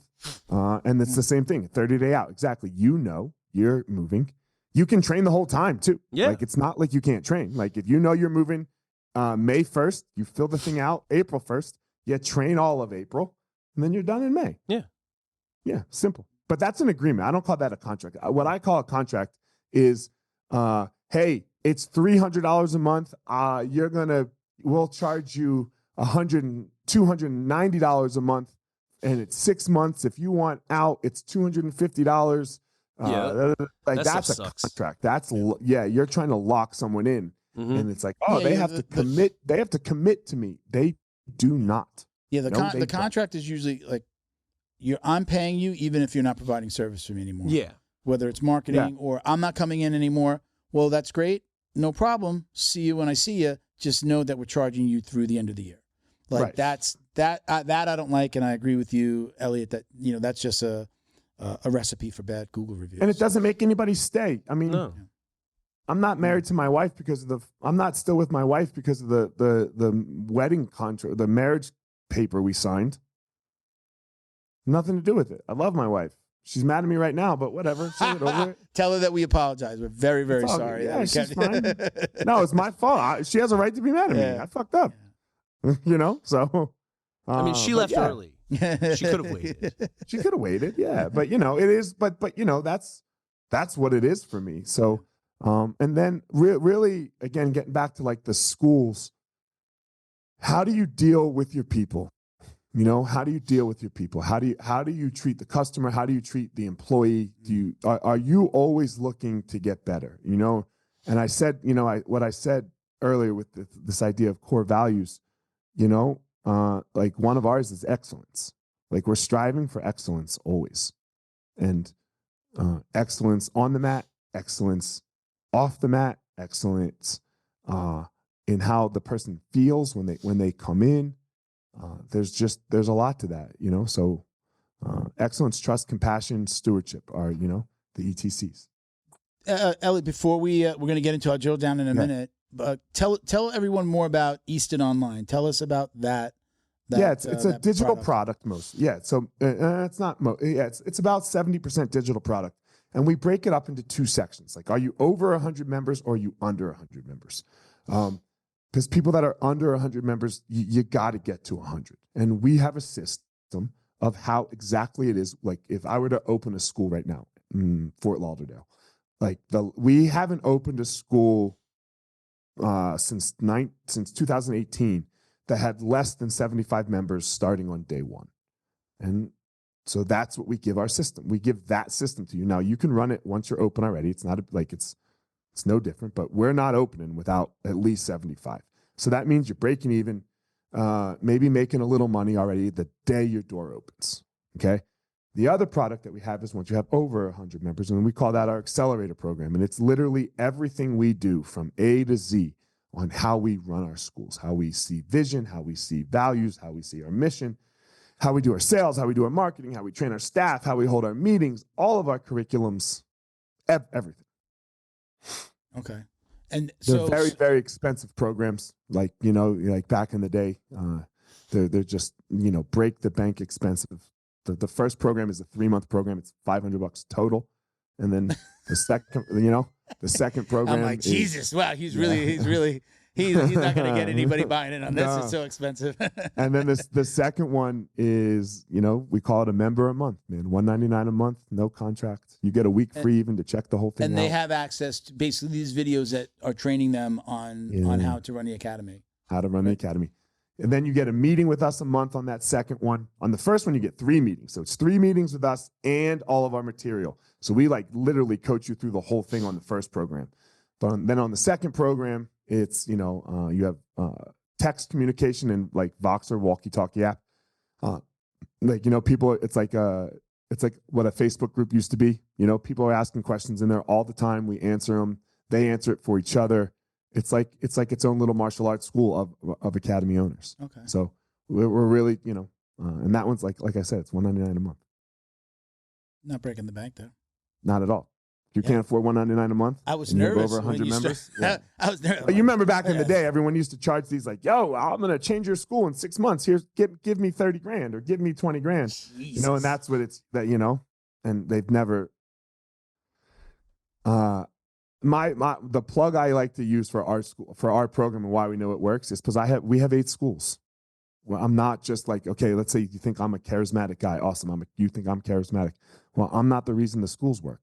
And it's the same thing, 30-day out. Exactly. You're moving. You can train the whole time too. Yeah. Like it's not like you can't train. Like if you're moving May 1st, you fill the thing out April 1st, you train all of April, and then you're done in May. Yeah. Yeah, simple. But that's an agreement. I don't call that a contract. What I call a contract is, hey, it's $300 a month. We'll charge you $290 a month. And it's 6 months. If you want out, it's $250. That's a contract. That's you're trying to lock someone in, and it's like, they have to commit. They have to commit to me. They do not. Yeah, the contract is usually like, I'm paying you even if you're not providing service for me anymore. Yeah, whether it's marketing or I'm not coming in anymore. Well, that's great, no problem. See you when I see you. Just know that we're charging you through the end of the year. Like that I don't like, and I agree with you, Eliot, that that's just a recipe for bad Google reviews. And it doesn't make anybody stay. I mean, I'm not married to my wife I'm not still with my wife because of the wedding contract, the marriage paper we signed. Nothing to do with it. I love my wife. She's mad at me right now, but whatever. Say it over it. Tell her that we apologize. We're very, very sorry. Yeah, she's fine. No, it's my fault. She has a right to be mad at me. I fucked up. So. I mean, she left early. She could have waited. She could have waited, yeah. But it is. But that's what it is for me. So, and then really, again, getting back to like the schools. How do you deal with your people? How do you deal with your people? How do you treat the customer? How do you treat the employee? Are you always looking to get better? And I said, what I said earlier with this idea of core values. Like one of ours is excellence. Like we're striving for excellence always, and excellence on the mat, excellence off the mat, excellence in how the person feels when they come in, there's a lot to that, you know. So excellence, trust, compassion, stewardship are, you know, the ETCs. Eliot, before we're going to get into our drill down in a minute, but tell everyone more about Easton Online. Tell us about that. It's a digital product most. Yeah, so it's not. It's about 70% digital product, and we break it up into two sections. Like, are you over 100 members or are you under 100 members? Because people that are under 100 members, you got to get to 100, and we have a system of how exactly it is. Like, if I were to open a school right now in Fort Lauderdale, like we haven't opened a school since 2018 that had less than 75 members starting on day one. And so that's what we give our system. We give that system to you. Now, you can run it once you're open already. It's not it's no different, but we're not opening without at least 75. So that means you're breaking even, maybe making a little money already the day your door opens, okay? The other product that we have is once you have over 100 members, and we call that our accelerator program. And it's literally everything we do from A to Z on how we run our schools, how we see vision, how we see values, how we see our mission, how we do our sales, how we do our marketing, how we train our staff, how we hold our meetings, all of our curriculums, everything. Okay. And they're very, very expensive programs. Like, you know, like back in the day, they're just, you know, break the bank expensive. The first program is a 3-month program. It's $500 total. And then the second, you know, the second program. I'm like, Jesus, wow, he's not going to get anybody buying it on this. No. It's so expensive. And then the second one is, you know, we call it a member a month, man. $199 a month, no contract. You get a week free even to check the whole thing out. And they have access to basically these videos that are training them on how to run the academy. How to run the academy. And then you get a meeting with us a month on that second one. On the first one, you get 3 meetings. So it's 3 meetings with us and all of our material. So we like literally coach you through the whole thing on the first program. But then on the second program, it's, you know, you have text communication and like Voxer walkie-talkie app. Like, you know, people, it's like what a Facebook group used to be. You know, people are asking questions in there all the time. We answer them. They answer it for each other. It's like its own little martial arts school of academy owners. Okay. So we're really, you know, and that one's like I said, it's $199 a month. Not breaking the bank though. Not at all. If you can't afford $199 a month, I was nervous. Over 100 members. I was nervous. But you remember back in the day, everyone used to charge these like, "Yo, I'm gonna change your school in 6 months. Here's give me $30,000 or give me $20,000." Jesus. You know, and that's what it's that, you know, and they've never. The plug I like to use for our school, for our program, and why we know it works is because we have 8 schools. Well, I'm not just like, okay, let's say you think I'm a charismatic guy. Awesome. You think I'm charismatic. Well, I'm not the reason the schools work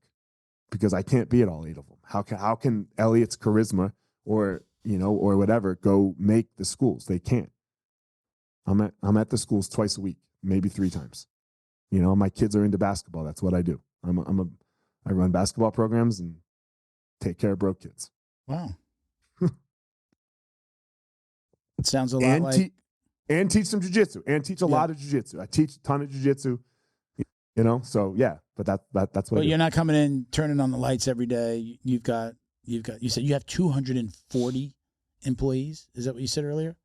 because I can't be at all 8 of them. How can Eliot's charisma or, you know, or whatever go make the schools? They can't. I'm at the schools twice a week, maybe 3 times. You know, my kids are into basketball. That's what I do. I run basketball programs and take care of broke kids. Wow. It sounds a lot like... And teach some jiu-jitsu. And teach a lot of jiu-jitsu. I teach a ton of jiu-jitsu. You know, so yeah, but that's what. But you're not coming in, turning on the lights every day. You said you have 240 employees. Is that what you said earlier?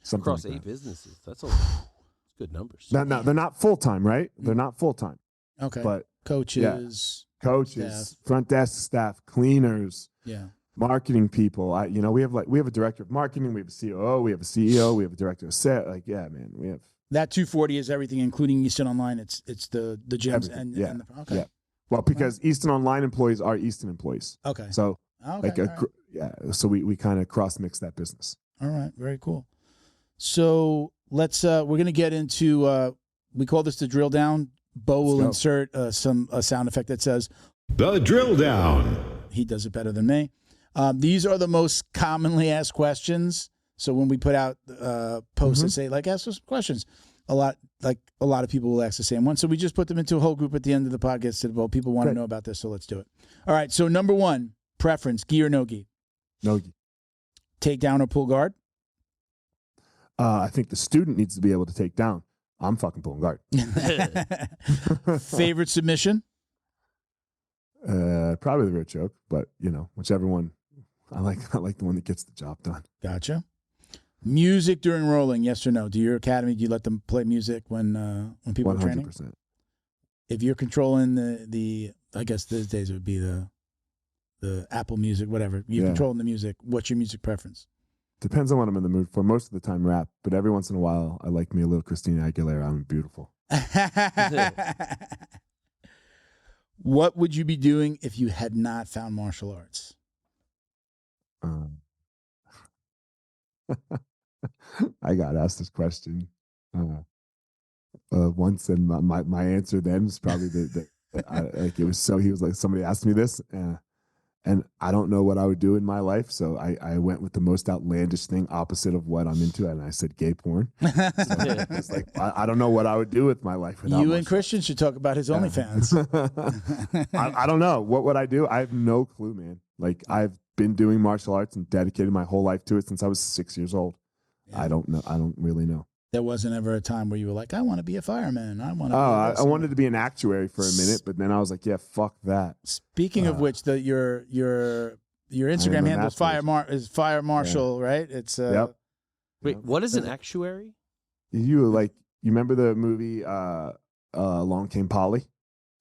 Something across like 8 businesses. That's good numbers. No, they're not full-time, right? They're not full-time. Okay. But coaches, staff. Front desk staff, cleaners, marketing people. We have a director of marketing, we have a COO, we have a CEO, we have a director of sales. Like, yeah, man, we have that 240 is everything, including Easton Online. It's the gyms and the, okay. Yeah. Well, because Easton Online employees are Easton employees. Okay. So so we kind of cross mix that business. All right, very cool. So let's we're gonna get into we call this the drill down. Bo will insert a sound effect that says the drill down. He does it better than me. These are the most commonly asked questions. So when we put out posts that say, like, ask us questions, a lot of people will ask the same one. So we just put them into a whole group at the end of the podcast. Said, well, people want to know about this, so let's do it. All right. So number 1, preference, gi or no gi? No gi. Take down or pull guard? I think the student needs to be able to take down. I'm fucking pulling guard. Favorite submission? Probably the rear choke, but you know, whichever one. I like the one that gets the job done. Gotcha. Music during rolling, yes or no? Do your academy, do you let them play music when people 100%. Are training? 100%. If you're controlling the I guess these days it would be the Apple Music, whatever. You're controlling the music. What's your music preference? Depends on what I'm in the mood for. Most of the time rap, but every once in a while I like me a little Christina Aguilera. I'm beautiful. What would you be doing if you had not found martial arts? I got asked this question once, and my answer then was probably like it was so. He was like, somebody asked me this, and I don't know what I would do in my life, so I went with the most outlandish thing, opposite of what I'm into, and I said gay porn. So it's like I don't know what I would do with my life without. You and Christian should talk about his OnlyFans. I don't know. What would I do? I have no clue, man. Like, I've been doing martial arts and dedicated my whole life to it since I was 6 years old. Yeah. I don't know. I don't really know. There wasn't ever a time where you were like, I want to be a fireman. I want to. I wanted to be an actuary for a minute, but then I was like, yeah, fuck that. Speaking of which, your Instagram handle is Fire Marshall, right? It's yep. Wait, what is an actuary? You remember the movie Along Came Polly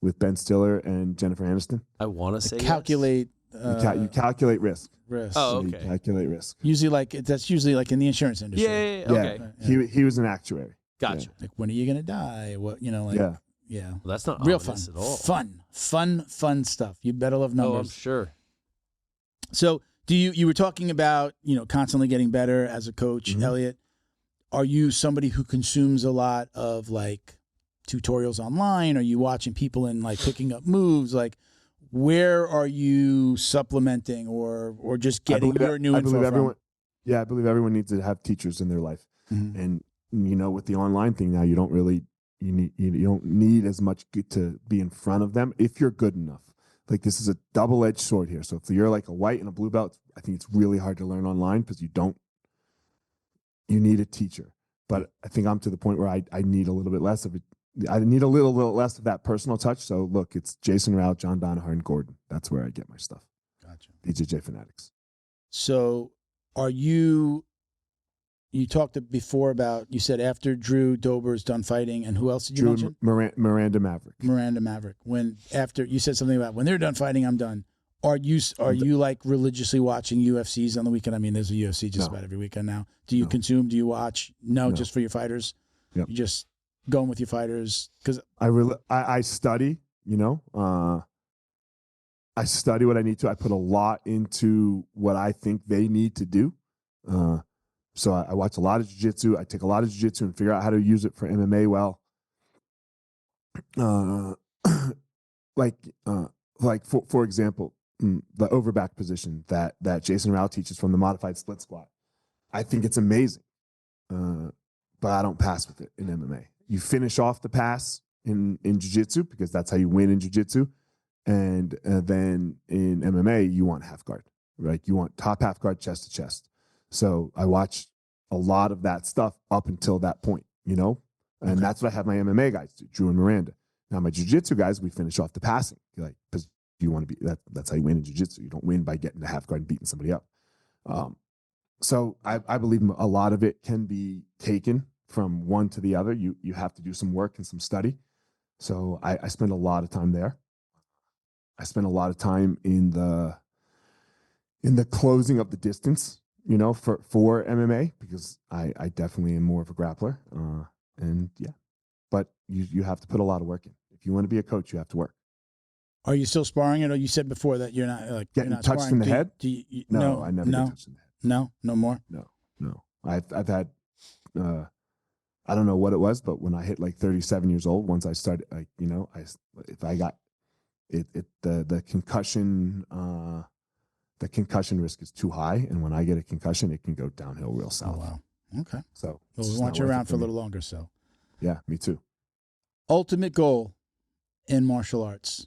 with Ben Stiller and Jennifer Aniston? I want to say calculate. You calculate risk. Oh, okay. You calculate risk. Usually, that's usually like in the insurance industry. Yeah. Okay. Yeah. He was an actuary. Gotcha. Yeah. Like, when are you gonna die? What Yeah. Well, that's not real fun at all. Fun stuff. You better love numbers. Oh, I'm sure. So, you were talking about constantly getting better as a coach, Eliot. Are you somebody who consumes a lot of like tutorials online? Are you watching people and like picking up moves? Like, where are you supplementing or just getting your new info from? I believe everyone needs to have teachers in their life. And with the online thing now, you don't need as much to be in front of them if you're good enough. Like, this is a double-edged sword here. So if you're like a white and a blue belt, I think it's really hard to learn online because you need a teacher. But I think I'm to the point where I need a little bit less of it. I need a little less of that personal touch. So look, it's Jason Rao, John Donaher, and Gordon. That's where I get my stuff. Gotcha. BJJ Fanatics. So are you talked before about, you said after Drew Dober's done fighting, and who else did you mention? Miranda Maverick. Miranda Maverick. After you said something about when they're done fighting, I'm done. Are you like religiously watching UFCs on the weekend? I mean, there's a UFC just about every weekend now. Do you consume? Do you watch? No, just for your fighters? Yep. You just going with your fighters? Because I study, I study what I need to. I put a lot into what I think they need to do. So I watch a lot of jiu-jitsu. I take a lot of jiu-jitsu and figure out how to use it for MMA well. For example, the overback position that Jason Rao teaches from the modified split squat. I think it's amazing, but I don't pass with it in MMA. You finish off the pass in jiu-jitsu because that's how you win in jiu-jitsu. And then in MMA, you want half guard, right? You want top half guard, chest to chest. So I watch a lot of that stuff up until that point, and that's what I have my MMA guys do, Drew and Miranda. Now my jiu-jitsu guys, we finish off the passing, because you want to be that's how you win in jiu-jitsu. You don't win by getting to half guard and beating somebody up. So I believe a lot of it can be taken from one to the other. You have to do some work and some study. So I spend a lot of time there. I spend a lot of time in the closing of the distance, for MMA, because I definitely am more of a grappler. But you have to put a lot of work in. If you want to be a coach, you have to work. Are you still sparring it? Or you said before that you're not like getting you're not touched sparring. in the head? No, I never get touched in the head. No more. No. I've had I don't know what it was, but when I hit like 37 years old, once I started, if I got the concussion. The concussion risk is too high, and when I get a concussion, it can go downhill real south. Oh, wow. Okay. So we want you around for a little longer. So, yeah, me too. Ultimate goal in martial arts.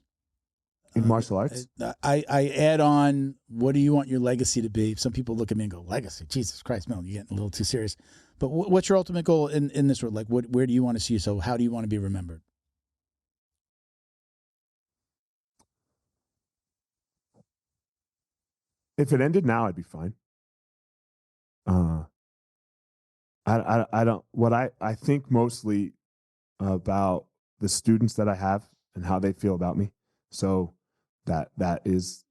In martial arts, I add on. What do you want your legacy to be? Some people look at me and go, "Legacy, Jesus Christ, Mel, you're getting a little too serious." But what's your ultimate goal in this world? Like, where do you want to see yourself? How do you want to be remembered? If it ended now, I'd be fine. I don't. What I think mostly about the students that I have and how they feel about me. So that is,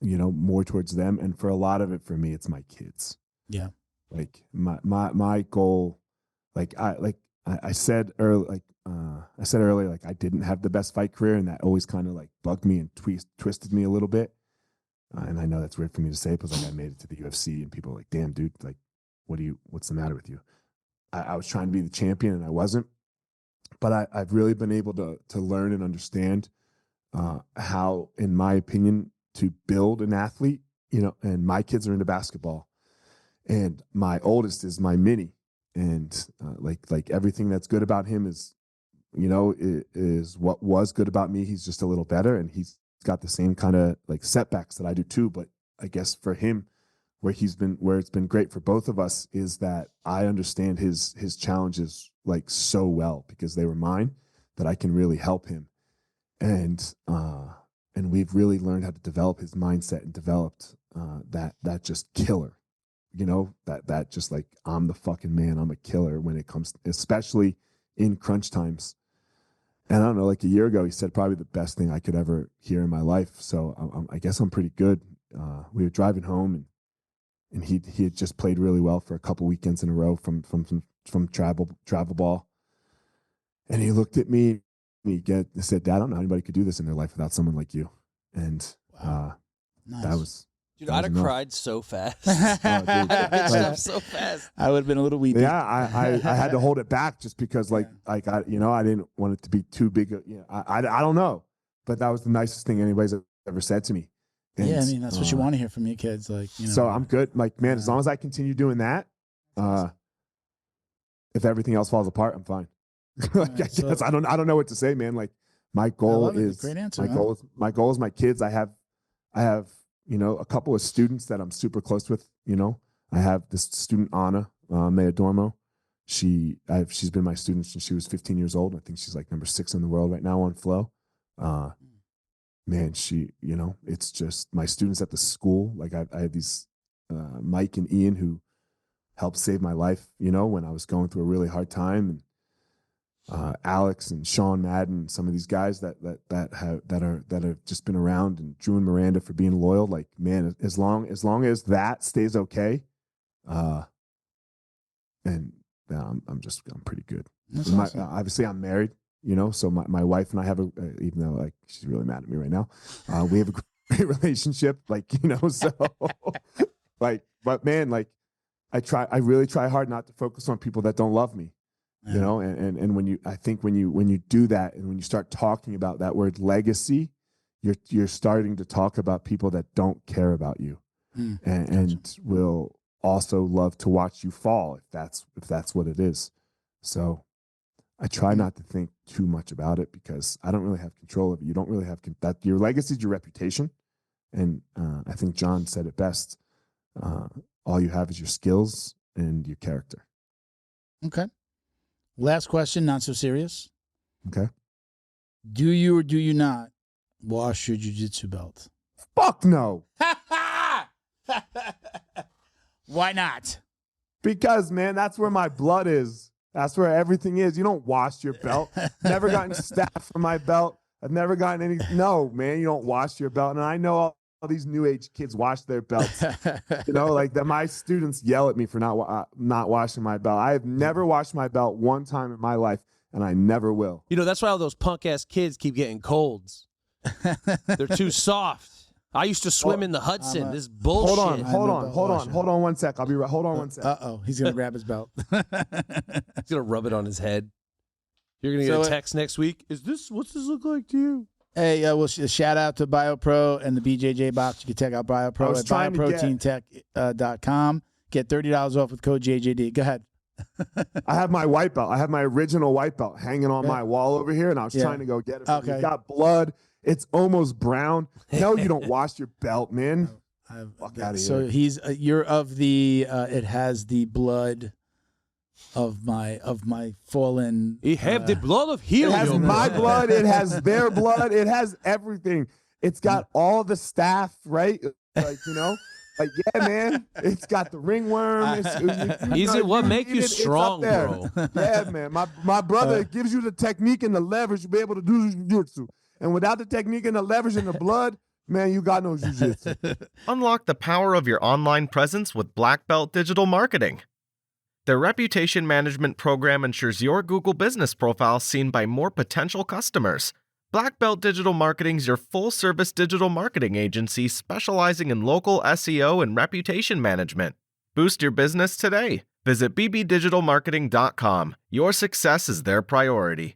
more towards them. And for a lot of it, for me, it's my kids. Yeah. Like my goal, I said earlier, like I didn't have the best fight career, and that always kind of like bugged me and twisted me a little bit. And I know that's weird for me to say, because like I made it to the UFC, and people are like, "Damn, dude, like, what's the matter with you?" I was trying to be the champion, and I wasn't. But I've really been able to learn and understand how, in my opinion, to build an athlete. And my kids are into basketball, and my oldest is my mini, and like everything that's good about him is what was good about me. He's just a little better, and he's got the same kind of like setbacks that I do too. But I guess for him, where it's been great for both of us is that I understand his challenges like so well, because they were mine, that I can really help him. And we've really learned how to develop his mindset, and developed that just killer, that just like, I'm the fucking man, I'm a killer when it comes, especially in crunch times. And I don't know, like a year ago, he said probably the best thing I could ever hear in my life. So I guess I'm pretty good. We were driving home, and he had just played really well for a couple weekends in a row from travel ball. And he looked at me, and he said, "Dad, I don't know anybody could do this in their life without someone like you." And nice. that was, dude, I'd have cried so fast. So fast. I would have been a little weepy. Yeah, I had to hold it back just because I didn't want it to be too big. I don't know, but that was the nicest thing anybody's ever said to me. And, yeah, I mean, that's what you want to hear from your kids. Like, So I'm good. Like, man, as long as I continue doing that, if everything else falls apart, I'm fine. I don't know what to say, man. Like, my goal is great answer. My goal is my kids. I have a couple of students that I'm super close with. I have this student, Anna Mayadormo. She's been my student since she was 15 years old. I think she's like number 6 in the world right now on Flow. Man, it's just my students at the school. Like I had these Mike and Ian who helped save my life, when I was going through a really hard time, and Alex and Sean Madden, some of these guys that have just been around, and Drew and Miranda for being loyal. Like, man, as long as that stays okay, and I'm pretty good. Awesome. Obviously, I'm married. So my wife and I have even though like she's really mad at me right now, we have a great relationship, so like, but man, like I really try hard not to focus on people that don't love me, and when you do that, and when you start talking about that word legacy, you're starting to talk about people that don't care about you, and will also love to watch you fall if that's what it is. So I try not to think too much about it, because I don't really have control of it. You don't really have that. Your legacy is your reputation, and I think John said it best. All you have is your skills and your character. Okay. Last question, not so serious. Okay. Do you or do you not wash your jiu-jitsu belt? Fuck no. Why not? Because, man, that's where my blood is. That's where everything is. You don't wash your belt. Never gotten staff for my belt. I've never gotten any. No, man, you don't wash your belt. And I know all these new age kids wash their belts. Like that. My students yell at me for not washing my belt. I have never washed my belt one time in my life, and I never will. That's why all those punk ass kids keep getting colds. They're too soft. I used to swim in the Hudson. This bullshit. Hold on 1 sec. I'll be right. Hold on 1 sec. He's gonna grab his belt. He's gonna rub it on his head. You're gonna get a text next week. What's this look like to you? Hey, well, shout out to BioPro and the BJJ box. You can check out BioPro at bioproteintech.com. Get $30 off with code JJD. Go ahead. I have my white belt. I have my original white belt hanging on my wall over here, and I was trying to go get it. Okay. It's got blood. It's almost brown. No, you don't wash your belt, man. Fuck out of here. So you're of the. It has the blood of my fallen. He have the blood of Helium. It has my blood. It has their blood. It has everything. It's got all the staff, right? Like Like, yeah, man, it's got the ringworm. Is it what make you strong, bro? Yeah, man. My brother gives you the technique and the leverage to be able to do jiu-jitsu. And without the technique and the leverage and the blood, man, you got no jiu-jitsu. Unlock the power of your online presence with Black Belt Digital Marketing. Their reputation management program ensures your Google business profile seen by more potential customers. Black Belt Digital Marketing is your full-service digital marketing agency specializing in local SEO and reputation management. Boost your business today. Visit bbdigitalmarketing.com. Your success is their priority.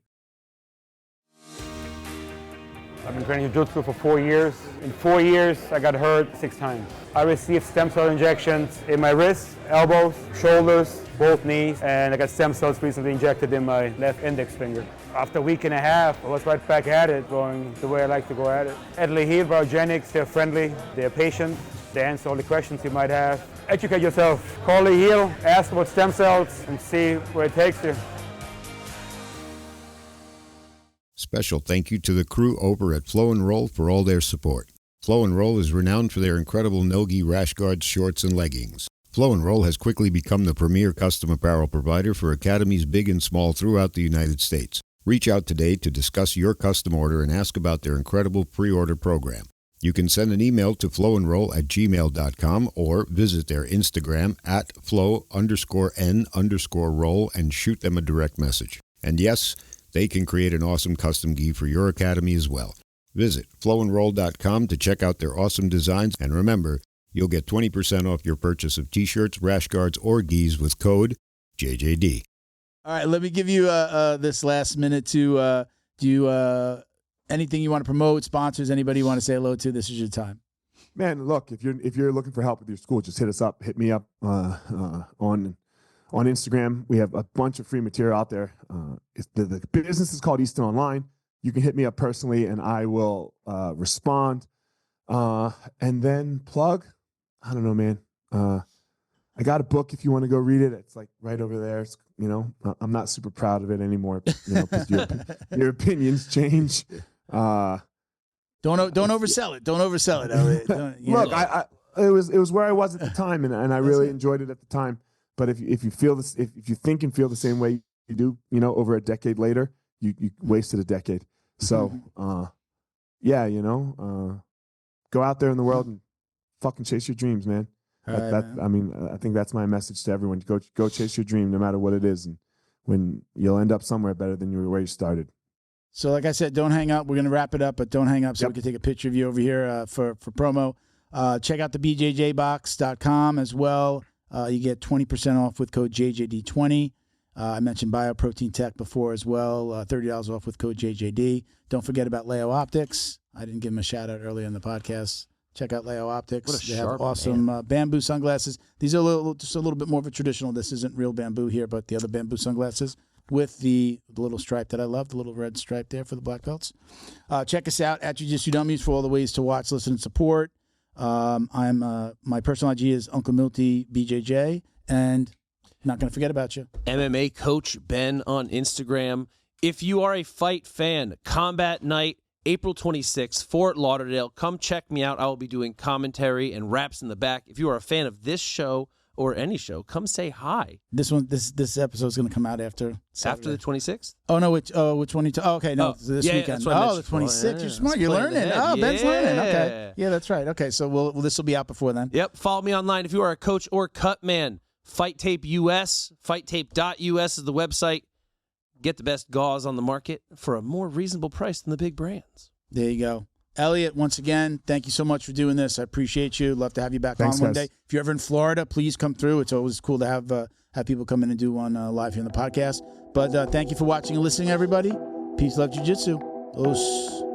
I've been training jiu-jitsu for 4 years. In 4 years, I got hurt 6 times. I received stem cell injections in my wrists, elbows, shoulders, both knees, and I got stem cells recently injected in my left index finger. After a week and a half, I was right back at it, going the way I like to go at it. At Lehil Biogenics, they're friendly, they're patient, they answer all the questions you might have. Educate yourself. Call Lehil, ask about stem cells, and see where it takes you. Special thank you to the crew over at Flow and Roll for all their support. Flow and Roll is renowned for their incredible no-gi rash guards, shorts, and leggings. Flow and Roll has quickly become the premier custom apparel provider for academies big and small throughout the United States. Reach out today to discuss your custom order and ask about their incredible pre-order program. You can send an email to flowandroll@gmail.com or visit their Instagram at flow_n_roll and shoot them a direct message. And yes, they can create an awesome custom gi for your academy as well. Visit flowandroll.com to check out their awesome designs, and remember, you'll get 20% off your purchase of t-shirts, rash guards, or gis with code JJD. All right, let me give you this last minute to do anything you want to promote, sponsors, anybody you want to say hello to. This is your time. Man, look, if you're looking for help with your school, just hit us up. Hit me up on Instagram. We have a bunch of free material out there. The business is called Easton Online. You can hit me up personally, and I will respond. And then plug. I don't know, man. I got a book if you want to go read it. It's like right over there. It's, I'm not super proud of it anymore, because your opinions change. Don't oversell it. Don't oversell it. Look, it was where I was at the time, and I really enjoyed it at the time. But if you feel this, if you think and feel the same way you do, over a decade later, you wasted a decade. So, go out there in the world and fucking chase your dreams, man. I think that's my message to everyone. Go chase your dream, no matter what it is, and when you'll end up somewhere better than you were where you started. So, like I said, don't hang up. We're gonna wrap it up, but don't hang up so we can take a picture of you over here for promo. Check out the BJJbox.com as well. You get 20% off with code JJD20. I mentioned Bioprotein Tech before as well. $30 off with code JJD. Don't forget about Leo Optics. I didn't give them a shout out earlier in the podcast. Check out Leo Optics. They have awesome bamboo sunglasses. These are just a little bit more of a traditional. This isn't real bamboo here, but the other bamboo sunglasses with the little stripe that I love, the little red stripe there for the black belts. Check us out at Jiu Jitsu Dummies for all the ways to watch, listen, and support. My personal IG is Uncle Milty BJJ, and not going to forget about you. MMA Coach Ben on Instagram. If you are a fight fan, Combat Night, April 26th, Fort Lauderdale. Come check me out. I will be doing commentary and raps in the back. If you are a fan of this show or any show, come say hi. This episode is going to come out after Saturday. After the 26th? Oh, no, which one? Okay, no, this weekend. The 26th. You're smart. You're learning. Ben's learning. Okay. Yeah, that's right. Okay, so this will be out before then. Yep. Follow me online if you are a coach or cut man. Fight Tape US, fighttape.us is the website. Get the best gauze on the market for a more reasonable price than the big brands. There you go. Eliot, once again, thank you so much for doing this. I appreciate you. Love to have you back on one day. If you're ever in Florida, please come through. It's always cool to have people come in and do one live here on the podcast. But thank you for watching and listening, everybody. Peace, love, jiu-jitsu. Os.